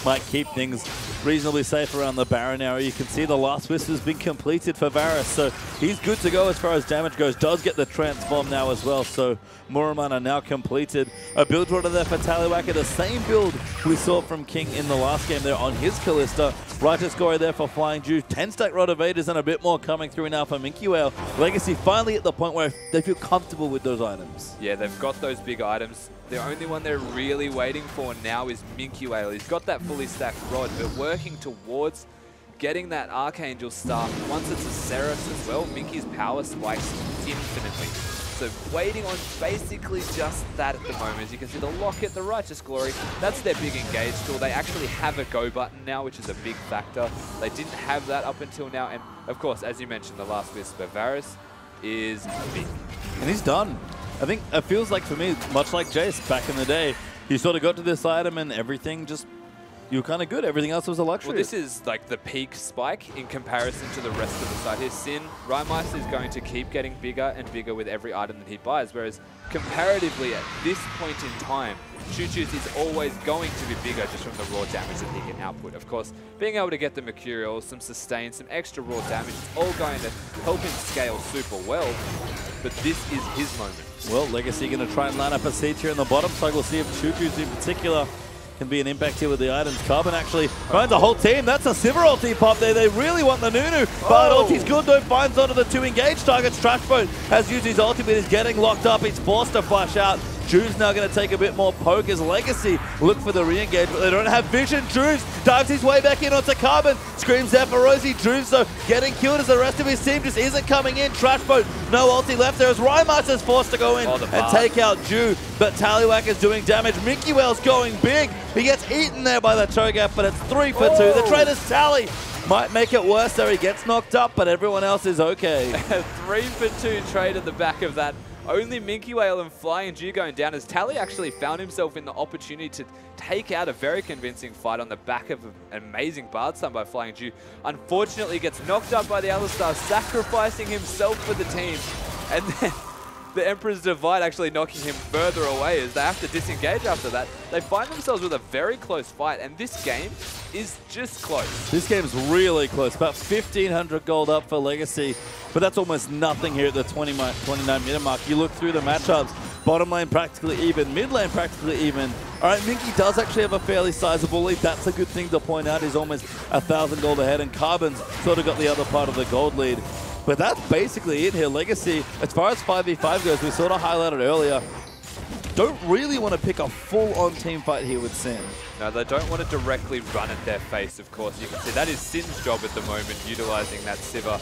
might keep things reasonably safe around the Baron area. You can see the last wisp has been completed for Varus, so he's good to go as far as damage goes. Does get the transform now as well, so Muraman are now completed. A build order there for Tallywhacker, the same build we saw from King in the last game there on his Kalista. Righteous Glory there for Flying Jew. 10-stack Rod Evaders and a bit more coming through now for Minky Whale. Legacy finally at the point where they feel comfortable with those items. Yeah, they've got those big items. The only one they're really waiting for now is Minky Whale. He's got that fully stacked Rod, but working towards getting that Archangel Staff. Once it's a Seraph as well, Minky's power spikes infinitely. So waiting on basically just that at the moment. As you can see, the Locket, the Righteous Glory, that's their big engage tool. They actually have a go button now, which is a big factor. They didn't have that up until now. And of course, as you mentioned, the last Whisper, Varus is big. And he's done. I think it feels like for me, much like Jace back in the day, you sort of got to this item and everything just, you were kind of good. Everything else was a luxury. Well, this is like the peak spike in comparison to the rest of the side. His Sin, Rhymice is going to keep getting bigger and bigger with every item that he buys, whereas comparatively at this point in time, Choo Choo's is always going to be bigger just from the raw damage that he can output. Of course, being able to get the Mercurial, some sustain, some extra raw damage, it's all going to help him scale super well, but this is his moment. Well, Legacy going to try and line up a seat here in the bottom side. We'll see if Choo Choo's in particular can be an impact here with the items. Carbon actually finds a whole team. That's a Sivir ulti pop there. They really want the Nunu. But ulti's good though. Finds onto the 2 engaged targets. Trashboat has used his ulti, but is getting locked up. He's forced to flash out. Drew's now going to take a bit more poke as Legacy look for the re-engage, but they don't have vision. Drews dives his way back in onto Carbon. Screams there for Rosie. Drews, though, getting killed as the rest of his team just isn't coming in. Trashboat, no ulti left there as Rhymice is forced to go in and take out Drew, but Tallywhack is doing damage. Minky Whale's going big. He gets eaten there by the Cho'Gath, but it's 3 for 2. The Trader's Tally might make it worse there. He gets knocked up, but everyone else is okay. 3 for 2 trade at the back of that. Only Minky Whale and Flying Jew going down as Tally actually found himself in the opportunity to take out a very convincing fight on the back of an amazing Bard Stun by Flying Jew. Unfortunately gets knocked up by the Alistar, sacrificing himself for the team. And then the Emperor's Divide actually knocking him further away as they have to disengage after that. They find themselves with a very close fight, and this game is just close. This game's really close. About 1,500 gold up for Legacy, but that's almost nothing here at the 29-minute mark. You look through the matchups, bottom lane practically even, mid lane practically even. All right, Minky does actually have a fairly sizable lead. That's a good thing to point out. He's almost 1,000 gold ahead, and Carbon's sort of got the other part of the gold lead. But that's basically it here. Legacy, as far as 5v5 goes, we sort of highlighted earlier, don't really want to pick a full-on team fight here with Sin. No, they don't want to directly run at their face, of course. You can see that is Sin's job at the moment, utilizing that Sivir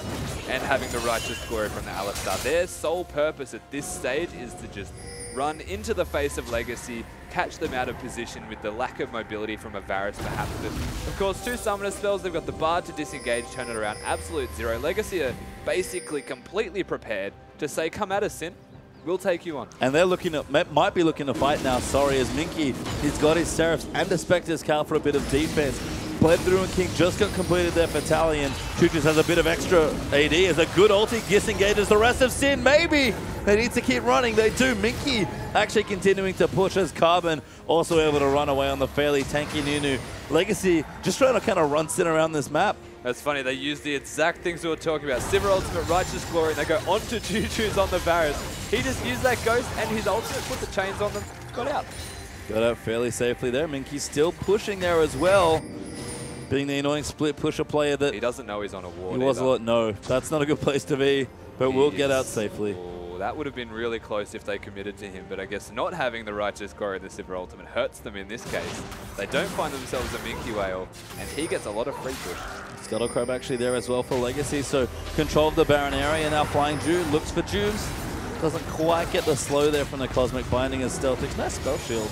and having the Righteous Glory from the Alistar. Their sole purpose at this stage is to just run into the face of Legacy, catch them out of position with the lack of mobility from a Varus perhaps. But of course, 2 summoner spells, they've got the Bard to disengage, turn it around, absolute zero. Legacy are basically completely prepared to say, come at us, Sin. We'll take you on. And they're looking at, might be looking to fight now, sorry, as Minky, he's got his Seraphs and the Spectre's Cal for a bit of defense. Bled through and King just got completed there for Tally, and Choo Choo's has a bit of extra AD as a good ulti disengages the rest of Sin. Maybe they need to keep running. They do. Minky actually continuing to push as Carbon also able to run away on the fairly tanky Nunu. Legacy just trying to kind of run Sin around this map. That's funny, they use the exact things we were talking about. Sivir Ultimate, Righteous Glory, and they go onto Choo Choo's on the Varus. He just used that Ghost and his ultimate, put the chains on them, got out. Got out fairly safely there. Minky's still pushing there as well. Being the annoying split pusher player that... He doesn't know he's on a ward. He was a lot. No, that's not a good place to be, but we'll get out safely. Oh, that would have been really close if they committed to him, but I guess not having the Righteous Glory of the Sivir Ultimate hurts them in this case. They don't find themselves a Minky Whale, and he gets a lot of free push. Scuttlecrow actually there as well for Legacy, so control of the Baron area. Now Flying Jew looks for Juves. Doesn't quite get the slow there from the Cosmic Binding as Stealthix. Nice spell shield.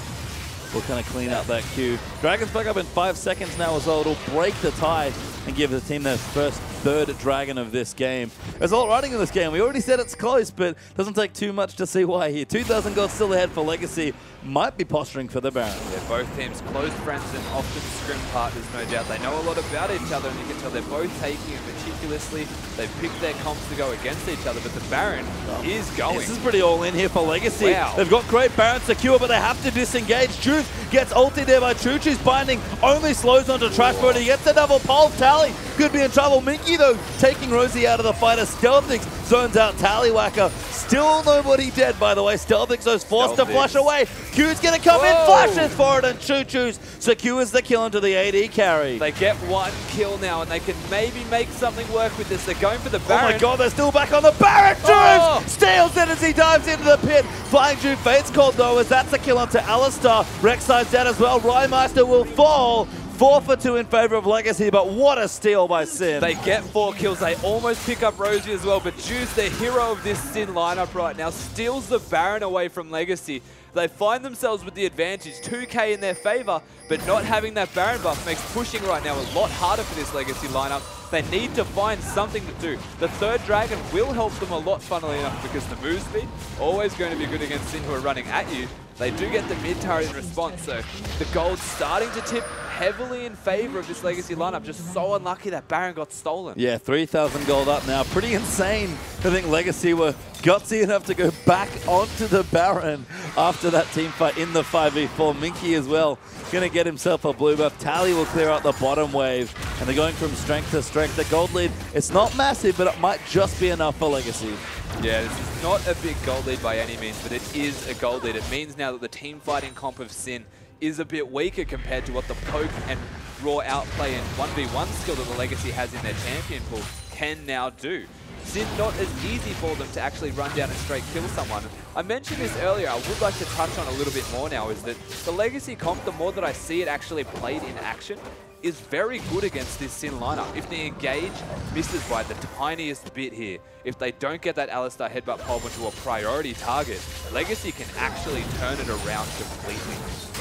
Will kind of clean out that queue. Dragon's back up in 5 seconds now as well. It'll break the tie and give the team their first 3rd Dragon of this game. There's a lot riding in this game. We already said it's close, but doesn't take too much to see why here. 2,000 gold still ahead for Legacy. Might be posturing for the Baron. Yeah, both teams close friends and often scrim partners, no doubt. They know a lot about each other, and you can tell they're both taking a meticulously. They've picked their comps to go against each other, but the Baron is going. This is pretty all in here for Legacy. Wow. They've got great Baron secure, but they have to disengage. Juice gets ulted there by Choo-Choo's binding, only slows onto Trashboard. He gets the double pole. Tally could be in trouble. Minky, though, taking Rosie out of the fight as Stealthix zones out Tallywhacker. Still nobody dead, by the way. Stealthix goes forced to flush away. Q's gonna come in, flashes for it, and Choo-Choo's secures the kill into the AD carry. They get one kill now, and they can maybe make something work with this. They're going for the Baron. Oh my god, they're still back on the Baron. Juice steals it as he dives into the pit. Flying Jude Fate's called though, as that's a kill onto Alistar. Rek'Sai's dead as well. Rymeister will fall. 4 for 2 in favor of Legacy, but what a steal by Sin. They get 4 kills. They almost pick up Rosie as well, but Juice, the hero of this Sin lineup right now, steals the Baron away from Legacy. They find themselves with the advantage, 2k in their favor, but not having that Baron buff makes pushing right now a lot harder for this Legacy lineup. They need to find something to do. The third Dragon will help them a lot, funnily enough, because the move speed, always going to be good against Sin who are running at you. They do get the mid turret in response, so the gold's starting to tip heavily in favor of this Legacy lineup. Just so unlucky that Baron got stolen. Yeah, 3,000 gold up now. Pretty insane. I think Legacy were gutsy enough to go back onto the Baron after that team fight in the 5v4. Minky as well going to get himself a blue buff. Tally will clear out the bottom wave, and they're going from strength to strength. The gold lead, it's not massive, but it might just be enough for Legacy. Yeah, this is not a big gold lead by any means, but it is a gold lead. It means now that the team fighting comp of Sin is a bit weaker compared to what the poke and raw outplay and 1v1 skill that the Legacy has in their champion pool can now do. Sin not as easy for them to actually run down and straight kill someone. I mentioned this earlier, I would like to touch on a little bit more now, is that the Legacy comp, the more that I see it actually played in action, is very good against this Sin lineup. If the engage misses by the tiniest bit here, if they don't get that Alistar headbutt pulp into a priority target, Legacy can actually turn it around completely.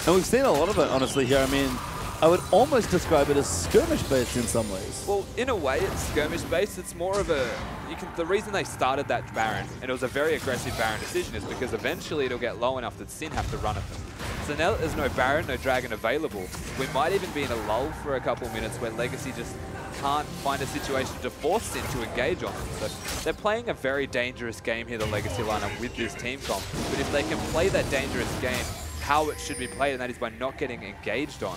And we've seen a lot of it, honestly, here. I mean, I would almost describe it as skirmish-based in some ways. Well, in a way, it's skirmish-based. It's more of a... the reason they started that Baron, and it was a very aggressive Baron decision, is because eventually it'll get low enough that Sin have to run at them. So now that there's no Baron, no Dragon available, we might even be in a lull for a couple minutes where Legacy just can't find a situation to force Sin to engage on them. So they're playing a very dangerous game here, the Legacy lineup, with this team comp. But if they can play that dangerous game how it should be played, and that is by not getting engaged on.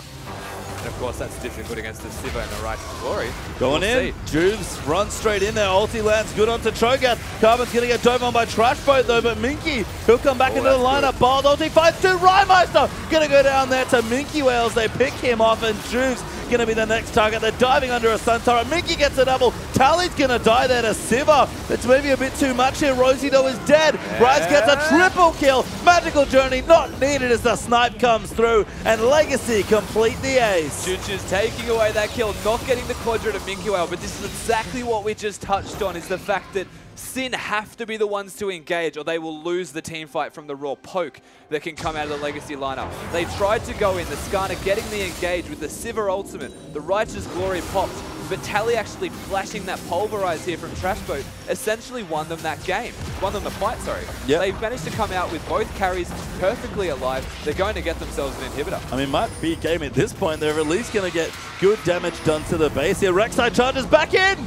And of course, that's difficult against the Siva and the Righteous Glory. Going in, Juves runs straight in there. Ulti lands good onto Cho'Gath. Carbon's going to get dove on by Trashboat though, but Minky, he'll come back into the lineup. Bald ulti fights to Rymeister. Going to go down there to Minky Whales. They pick him off, and Juves going to be the next target. They're diving under a Sun Turret. Minky gets a double. Tally's going to die there to Siva. It's maybe a bit too much here. Rosie though is dead. Yeah. Rise gets a triple kill. Magical Journey not needed as the snipe comes through, and Legacy complete the ace. Choo-Choo's taking away that kill, not getting the quadrant of Minky Whale, but this is exactly what we just touched on, is the fact that Sin have to be the ones to engage, or they will lose the team fight from the raw poke that can come out of the Legacy lineup. They tried to go in, the Skarner getting the engage with the Sivir ultimate, the Righteous Glory popped, but Tally actually flashing that Pulverize here from Trashboat essentially won them that game. Won them the fight, sorry. Yep. They managed to come out with both carries perfectly alive. They're going to get themselves an inhibitor. I mean, might be game at this point. They're at least going to get good damage done to the base here. Rek'Sai charges back in!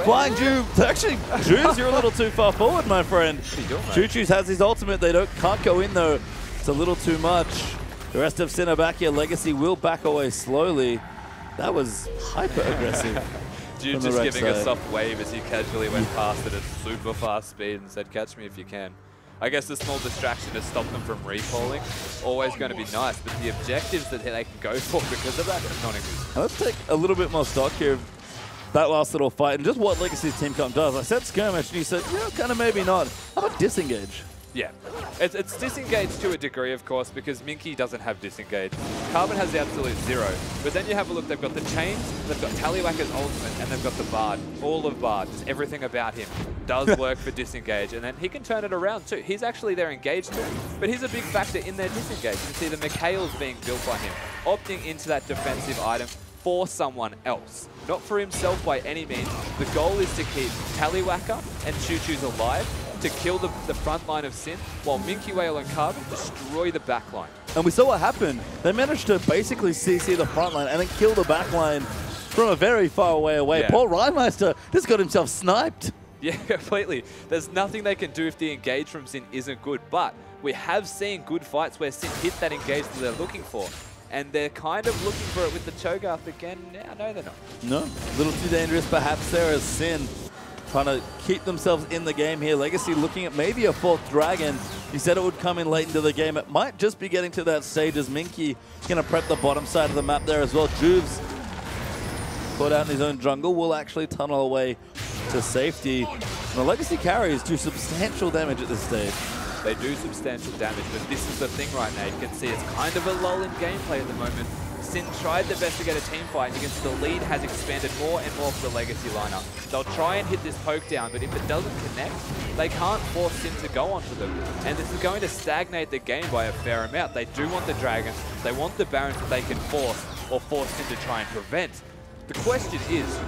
Flying Juve. Actually, Juves, you're a little too far forward, my friend. Choo-Choo's has his ultimate. They can't go in, though. It's a little too much. The rest of Sin are back here. Legacy will back away slowly. That was hyper-aggressive. Juve just giving a soft wave as he casually went past it at super fast speed and said, catch me if you can. I guess the small distraction to stop them from recalling, always going to be nice, but the objectives that they can go for because of that are non-existent. Let's take a little bit more stock here of that last little fight and just what Legacy's team comp does. I said skirmish and you said, yeah, kind of maybe not. How about disengage? Yeah, it's disengaged to a degree, of course, because Minky doesn't have disengage. Carbon has the absolute zero. But then you have a look, they've got the chains, they've got Tallywhacker's ultimate, and they've got the Bard. All of Bard, just everything about him does work for disengage. And then he can turn it around too. He's actually their engaged too, but he's a big factor in their disengage. You can see the Mikhail's being built by him, opting into that defensive item for someone else. Not for himself by any means. The goal is to keep Tallywhacker and Choo-Choo's alive, to kill the front line of Sin, while Minky Whale and Carbon destroy the back line. And we saw what happened. They managed to basically CC the front line and then kill the back line from a very far away. Yeah. Poor Rhymeister just got himself sniped. Yeah, completely. There's nothing they can do if the engage from Sin isn't good, but we have seen good fights where Sin hit that engage that they're looking for. And they're kind of looking for it with the Cho'Gath again. Yeah, no, they're not. No, a little too dangerous perhaps there as Sin trying to keep themselves in the game here. Legacy looking at maybe a 4th Dragon. He said it would come in late into the game. It might just be getting to that stage as Minky going to prep the bottom side of the map there as well. Juves put out in his own jungle, will actually tunnel away to safety. And the Legacy carries do substantial damage at this stage. They do substantial damage, but this is the thing right now. You can see it's kind of a lull in gameplay at the moment. Sin tried their best to get a team fight, and you can see the lead has expanded more and more for the Legacy lineup. They'll try and hit this poke down, but if it doesn't connect, they can't force Sin to go onto them. And this is going to stagnate the game by a fair amount. They do want the Dragons, they want the Barons that they can force, or force Sin to try and prevent. The question is,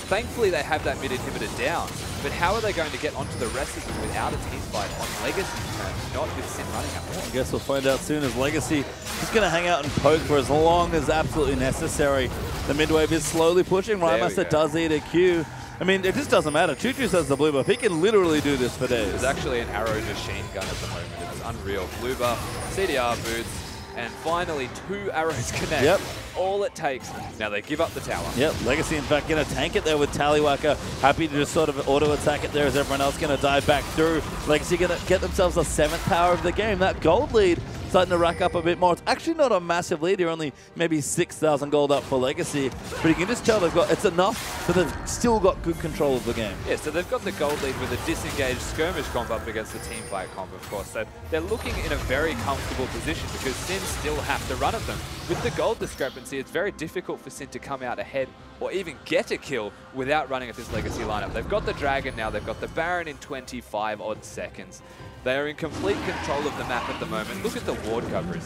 thankfully they have that mid inhibitor down, but how are they going to get onto the rest of them without a team fight on Legacy's terms, not with Sin running out? I guess we'll find out soon as Legacy is going to hang out and poke for as long as absolutely necessary. The mid wave is slowly pushing. Rhymeister does eat a Q. I mean, it just doesn't matter. Choo Choo has the blue buff. He can literally do this for days. There's actually an arrow machine gun at the moment. It's unreal. Blue buff, CDR boots, and finally 2 arrows connect. Yep. All it takes. Now they give up the tower. Yep, Legacy in fact going to tank it there with Tallywacker. Happy to just sort of auto-attack it there as everyone else going to dive back through. Legacy going to get themselves the 7th tower of the game. That gold lead starting to rack up a bit more. It's actually not a massive lead here, only maybe 6,000 gold up for Legacy. But you can just tell they've got, it's enough, but they've still got good control of the game. Yeah, so they've got the gold lead with a disengaged skirmish comp up against the team fight comp, of course. So they're looking in a very comfortable position because Sin still have to run at them. With the gold discrepancy, it's very difficult for Sin to come out ahead or even get a kill without running at this Legacy lineup. They've got the Dragon now, they've got the Baron in 25 odd seconds. They are in complete control of the map at the moment. Look at the ward coverage.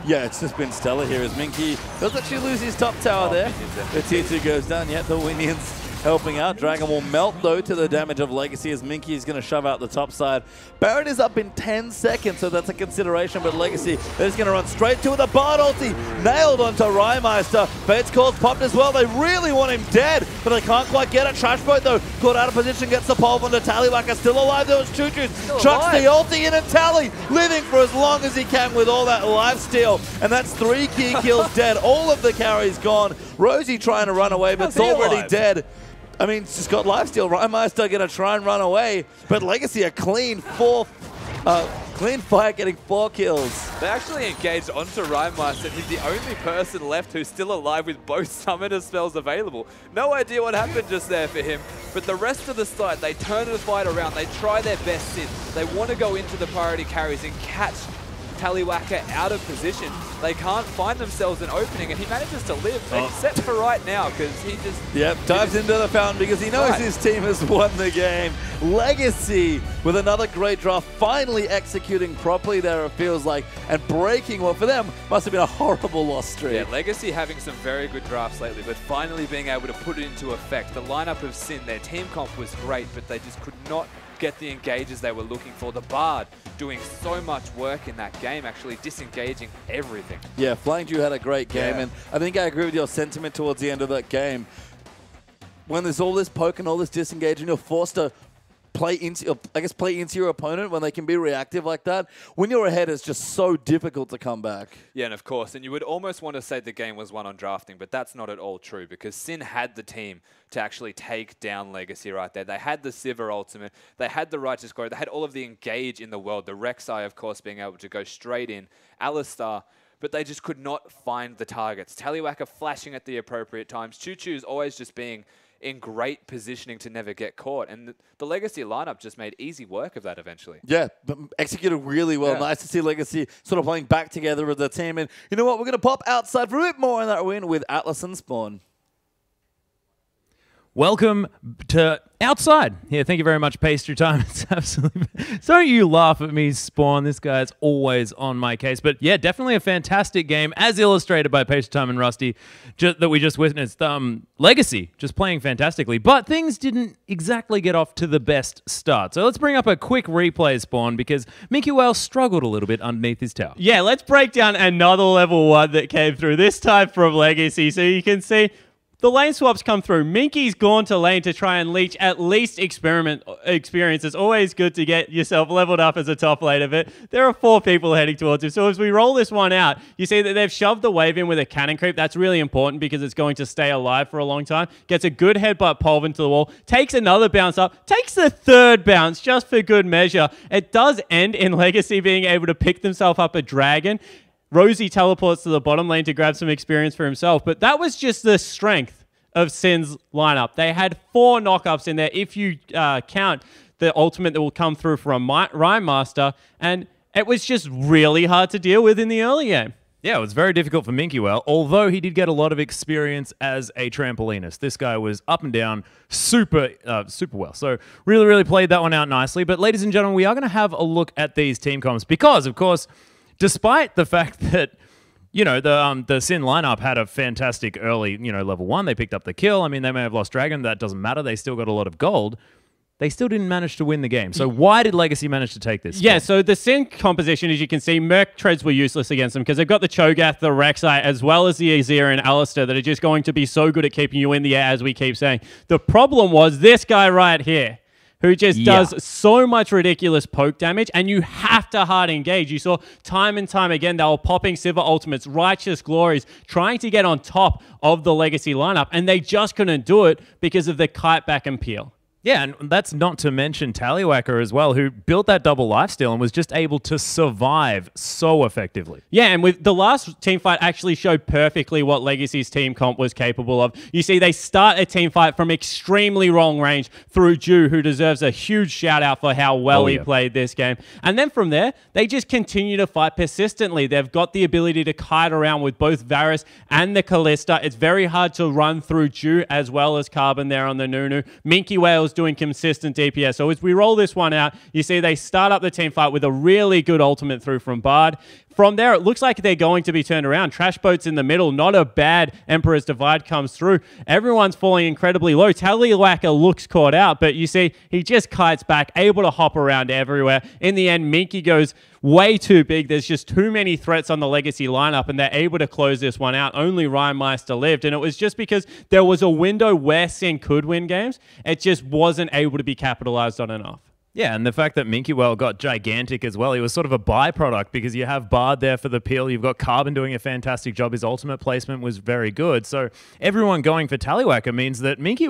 Yeah, it's just been stellar here as Minky does actually lose his top tower there. The tier 2 goes down, yet the Winions helping out. Dragon will melt though to the damage of Legacy as Minky is going to shove out the top side. Baron is up in 10 seconds, so that's a consideration, but Legacy, they're just going to run straight to the Bard ulti. Nailed onto Rhymeister. Fate's Call's popped as well. They really want him dead, but they can't quite get it. Trash Boat though, caught out of position, gets the pole onto Tallywacker. Still alive, there was Choo Choo. Chucks the ulti in and Tally living for as long as he can with all that lifesteal. And that's 3 key kills dead. All of the carries gone. Rosie trying to run away, but it's already dead. I mean, it's just got lifesteal. Rhymeister going to try and run away, but Legacy a clean fight, getting 4 kills. They actually engaged onto Rhymeister. He's the only person left who's still alive with both summoner spells available. No idea what happened just there for him, but the rest of the side, they turn the fight around. They try their best Sin. They want to go into the priority carries and catch Tallywacker out of position. They can't find themselves an opening, and he manages to live, except for right now, because he just... Yep, dives into the fountain because he knows his team has won the game. Legacy with another great draft, finally executing properly there, it feels like, and breaking what for them must have been a horrible loss streak. Yeah, Legacy having some very good drafts lately, but finally being able to put it into effect. The lineup of Sin, their team comp was great, but they just could not get the engages they were looking for. The Bard doing so much work in that game, actually disengaging everything. Yeah, Flying Jew had a great game, and I think I agree with your sentiment towards the end of that game. When there's all this poke and all this disengaging, you're forced to play into your opponent when they can be reactive like that. When you're ahead, it's just so difficult to come back. Yeah, and of course, and you would almost want to say the game was won on drafting, but that's not at all true because Sin had the team to actually take down Legacy right there. They had the Sivir ultimate, they had the Righteous Glory, they had all of the engage in the world, the Rek'Sai, of course, being able to go straight in, Alistar, but they just could not find the targets. Tallywacker flashing at the appropriate times. Choo Choo's always just being in great positioning to never get caught. And the Legacy lineup just made easy work of that eventually. Yeah, but executed really well. Yeah. Nice to see Legacy sort of playing back together with the team. And you know what? We're going to pop outside for a bit more on that win with Atlas and Spawn. Welcome to Outside. Yeah, thank you very much, Pastry Time. It's absolutely... Don't you laugh at me, Spawn. This guy's always on my case. But yeah, definitely a fantastic game, as illustrated by Pastry Time and Rusty, that we just witnessed. Legacy, just playing fantastically. But things didn't exactly get off to the best start. So let's bring up a quick replay, Spawn, because Mickey Whale struggled a little bit underneath his tower. Yeah, let's break down another level 1 that came through, this time from Legacy. So you can see... the lane swaps come through. Minky's gone to lane to try and leech at least experience. It's always good to get yourself leveled up as a top laner, but there are 4 people heading towards him. So as we roll this one out, you see that they've shoved the wave in with a cannon creep. That's really important because it's going to stay alive for a long time. Gets a good headbutt pulve into the wall. Takes another bounce up. Takes the 3rd bounce just for good measure. It does end in Legacy being able to pick themselves up a dragon. Rosie teleports to the bottom lane to grab some experience for himself. But that was just the strength of Sin's lineup. They had 4 knockups in there if you count the ultimate that will come through from Rhyme Master. And it was just really hard to deal with in the early game. Yeah, it was very difficult for Minky, although he did get a lot of experience as a trampolinist. This guy was up and down super well. So really played that one out nicely. But ladies and gentlemen, we are going to have a look at these team comps because, of course, despite the fact that, the Sin lineup had a fantastic early, level 1. They picked up the kill. I mean, they may have lost Dragon. That doesn't matter. They still got a lot of gold. They still didn't manage to win the game. So why did Legacy manage to take this? Yeah, so the Sin composition, as you can see, Merc treads were useless against them because they've got the Cho'Gath, the Rek'Sai, as well as the Azir and Alistair that are just going to be so good at keeping you in the air, as we keep saying. The problem was this guy right here, who just does so much ridiculous poke damage, and you have to hard engage. You saw time and time again, they were popping Sivir ultimates, Righteous Glories, trying to get on top of the Legacy lineup, and they just couldn't do it because of the kite back and peel. Yeah, and that's not to mention Tallywhacker as well, who built that double lifesteal and was just able to survive so effectively. Yeah, and with the last team fight actually showed perfectly what Legacy's team comp was capable of. You see, they start a team fight from extremely long range through Ju, who deserves a huge shout out for how well he played this game. And then from there, they just continue to fight persistently. They've got the ability to kite around with both Varus and the Kalista. It's very hard to run through Ju as well as Carbon there on the Nunu. Minky Whale's doing consistent DPS. So as we roll this one out, you see they start up the team fight with a really good ultimate through from Bard. From there, it looks like they're going to be turned around. Trash Boat's in the middle. Not a bad Emperor's Divide comes through. Everyone's falling incredibly low. Tallywhacker looks caught out, but you see, he just kites back, able to hop around everywhere. In the end, Minky goes way too big. There's just too many threats on the Legacy lineup, and they're able to close this one out. Only Ryan Meister lived, and it was just because there was a window where Sin could win games. It just wasn't able to be capitalized on enough. Yeah, and the fact that Minky got gigantic as well, he was sort of a byproduct because you have Bard there for the peel, you've got Carbon doing a fantastic job, his ultimate placement was very good, so everyone going for Tallywhacker means that Minky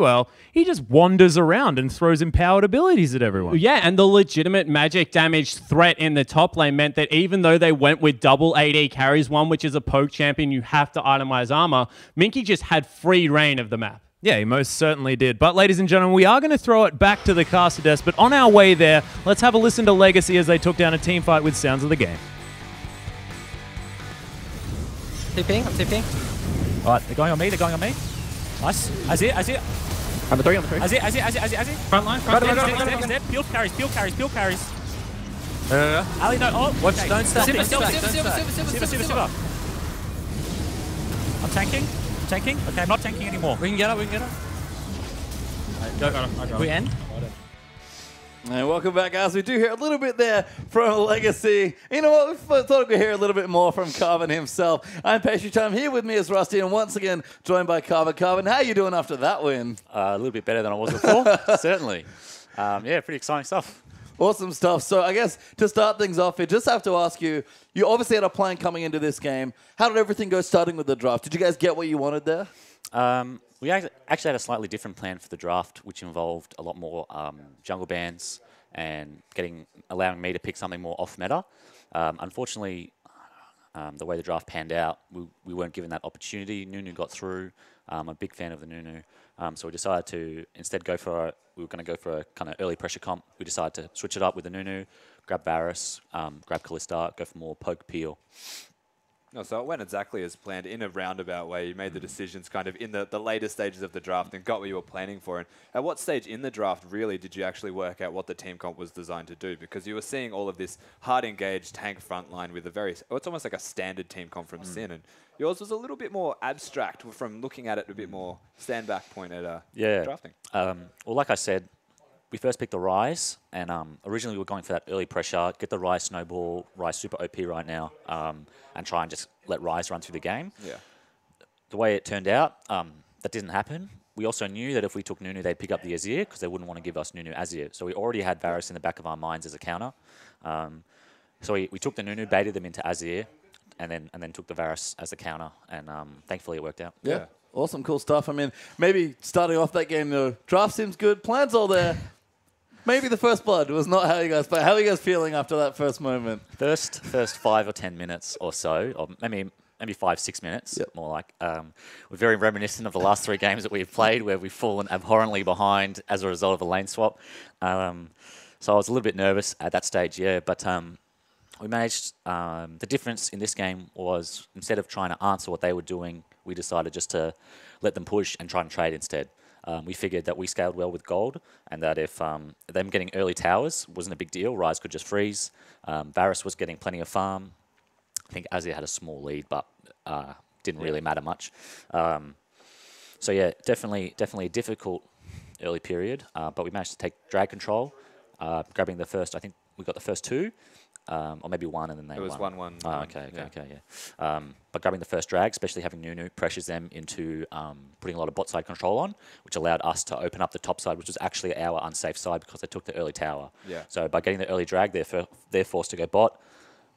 he just wanders around and throws empowered abilities at everyone. Yeah, and the legitimate magic damage threat in the top lane meant that even though they went with double AD carries, one which is a poke champion, you have to itemize armor, Minky just had free reign of the map. Yeah, he most certainly did. But ladies and gentlemen, we are going to throw it back to the caster desk. But on our way there, let's have a listen to Legacy as they took down a team fight with Sounds of the Game. TPing, I'm TPing. Alright, they're going on me, Nice. Azir. I'm a 3. Azir. Front line. He's dead. Peel carries. Ali, no, Watch, okay. don't stop. Silver. I'm tanking. Okay, I'm not tanking anymore. We can get up. Go. We end? And welcome back, guys. We do hear a little bit there from Legacy. You know what? We thought we'd hear a little bit more from Carbon himself. I'm Pastry Time. Here with me is Rusty, and once again joined by Carbon. Carbon, how are you doing after that win? A little bit better than I was before, certainly. Yeah, pretty exciting stuff. Awesome stuff. So I guess to start things off, I just have to ask you, you obviously had a plan coming into this game. How did everything go starting with the draft? Did you guys get what you wanted there? We actually had a slightly different plan for the draft, which involved a lot more jungle bans and allowing me to pick something more off-meta. Unfortunately, the way the draft panned out, we weren't given that opportunity. Nunu got through. I'm a big fan of the Nunu. So we decided to instead we were going to go for a kind of early pressure comp. We decided to switch it up with the Nunu, grab Varus, grab Kalista, go for more poke peel. No, so it went exactly as planned in a roundabout way. You made the decisions kind of in the later stages of the draft and got what you were planning for. And at what stage in the draft really did you actually work out what the team comp was designed to do? Because you were seeing all of this hard engaged tank frontline with it's almost like a standard team comp from Sin. And yours was a little bit more abstract from looking at it a bit more stand back point at drafting. Well, like I said, we first picked the Ryze, and originally we were going for that early pressure, get the Ryze snowball, Ryze super OP right now, and try and just let Ryze run through the game. Yeah. The way it turned out, that didn't happen. We also knew that if we took Nunu, they'd pick up the Azir because they wouldn't want to give us Nunu Azir. So we already had Varus in the back of our minds as a counter. So we took the Nunu, baited them into Azir, and then took the Varus as a counter, and thankfully it worked out. Yeah. Awesome, cool stuff. I mean, maybe starting off that game, the draft seems good. Plans all there. Maybe the first blood was not how you guys played. How are you guys feeling after that first moment? First 5 or 10 minutes or so, or maybe 5-6 minutes, more like. We're very reminiscent of the last 3 games that we've played, where we've fallen abhorrently behind as a result of a lane swap. So I was a little bit nervous at that stage, but we managed. The difference in this game was, instead of trying to answer what they were doing, we decided just to let them push and try and trade instead. We figured that we scaled well with gold, and that if them getting early towers wasn't a big deal, Ryze could just freeze. Varus was getting plenty of farm. I think Azir had a small lead, but didn't really matter much. So yeah, definitely a difficult early period, but we managed to take drag control, grabbing the first. I think we got the first 2. Or maybe 1, and then they won. It was 1-1. Oh, okay, yeah. But grabbing the first drag, especially having Nunu, pressures them into putting a lot of bot side control on, which allowed us to open up the top side, which was actually our unsafe side because they took the early tower. Yeah. So by getting the early drag, they're forced to go bot,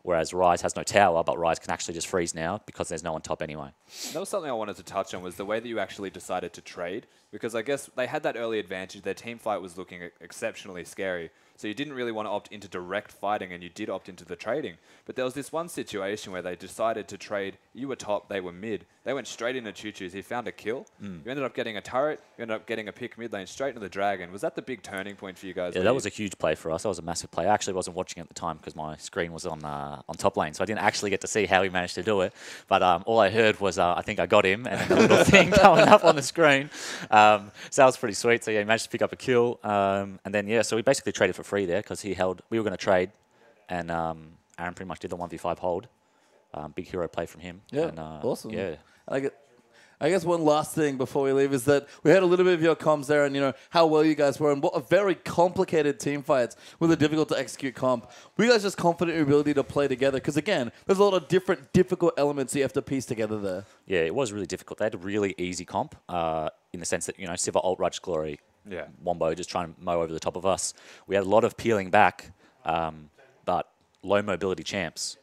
whereas Ryze has no tower, but Ryze can actually just freeze now because there's no one top anyway. That was something I wanted to touch on, was the way that you actually decided to trade, because I guess they had that early advantage. Their team fight was looking exceptionally scary. So you didn't really want to opt into direct fighting, and you did opt into the trading. But there was this one situation where they decided to trade. You were top, they were mid. They went straight into Choo-Choo's. He found a kill. You ended up getting a turret. You ended up getting a pick mid lane straight into the dragon. Was that the big turning point for you guys? Yeah, that was a huge play for us. That was a massive play. I actually wasn't watching at the time because my screen was on top lane, so I didn't actually get to see how he managed to do it. But all I heard was, I think I got him, and then the little thing coming up on the screen. So that was pretty sweet. So yeah, he managed to pick up a kill. And then, so we basically traded for free there because we were going to trade, and Aaron pretty much did the 1v5 hold. Big hero play from him. Yeah, and, awesome. Yeah. I guess one last thing before we leave is that we had a little bit of your comms there, and how well you guys were, and what a very complicated team fights with a difficult to execute comp. Were you guys just confident in your ability to play together? Because again, there's a lot of different difficult elements you have to piece together there. Yeah, it was really difficult. They had a really easy comp in the sense that Sivir ult Rudge Glory, Wombo just trying to mow over the top of us. We had a lot of peeling back, but low mobility champs.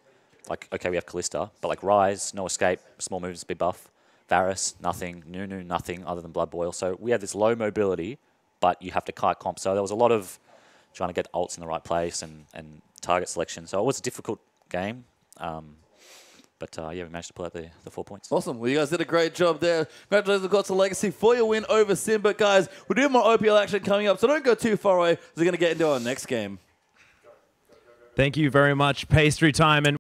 Like, okay, we have Kalista, but like Ryze, no escape, small movements, big buff. Varus, nothing. Nunu, nothing other than Blood Boil. So we had this low mobility, but you have to kite comp. So there was a lot of trying to get ults in the right place and target selection. So it was a difficult game. But we managed to pull out the 4 points. Awesome. Well, you guys did a great job there. Congratulations, got to Legacy for your win over Sim. But guys, we're doing more OPL action coming up, so don't go too far away. We're going to get into our next game. Thank you very much, Pastry Time. And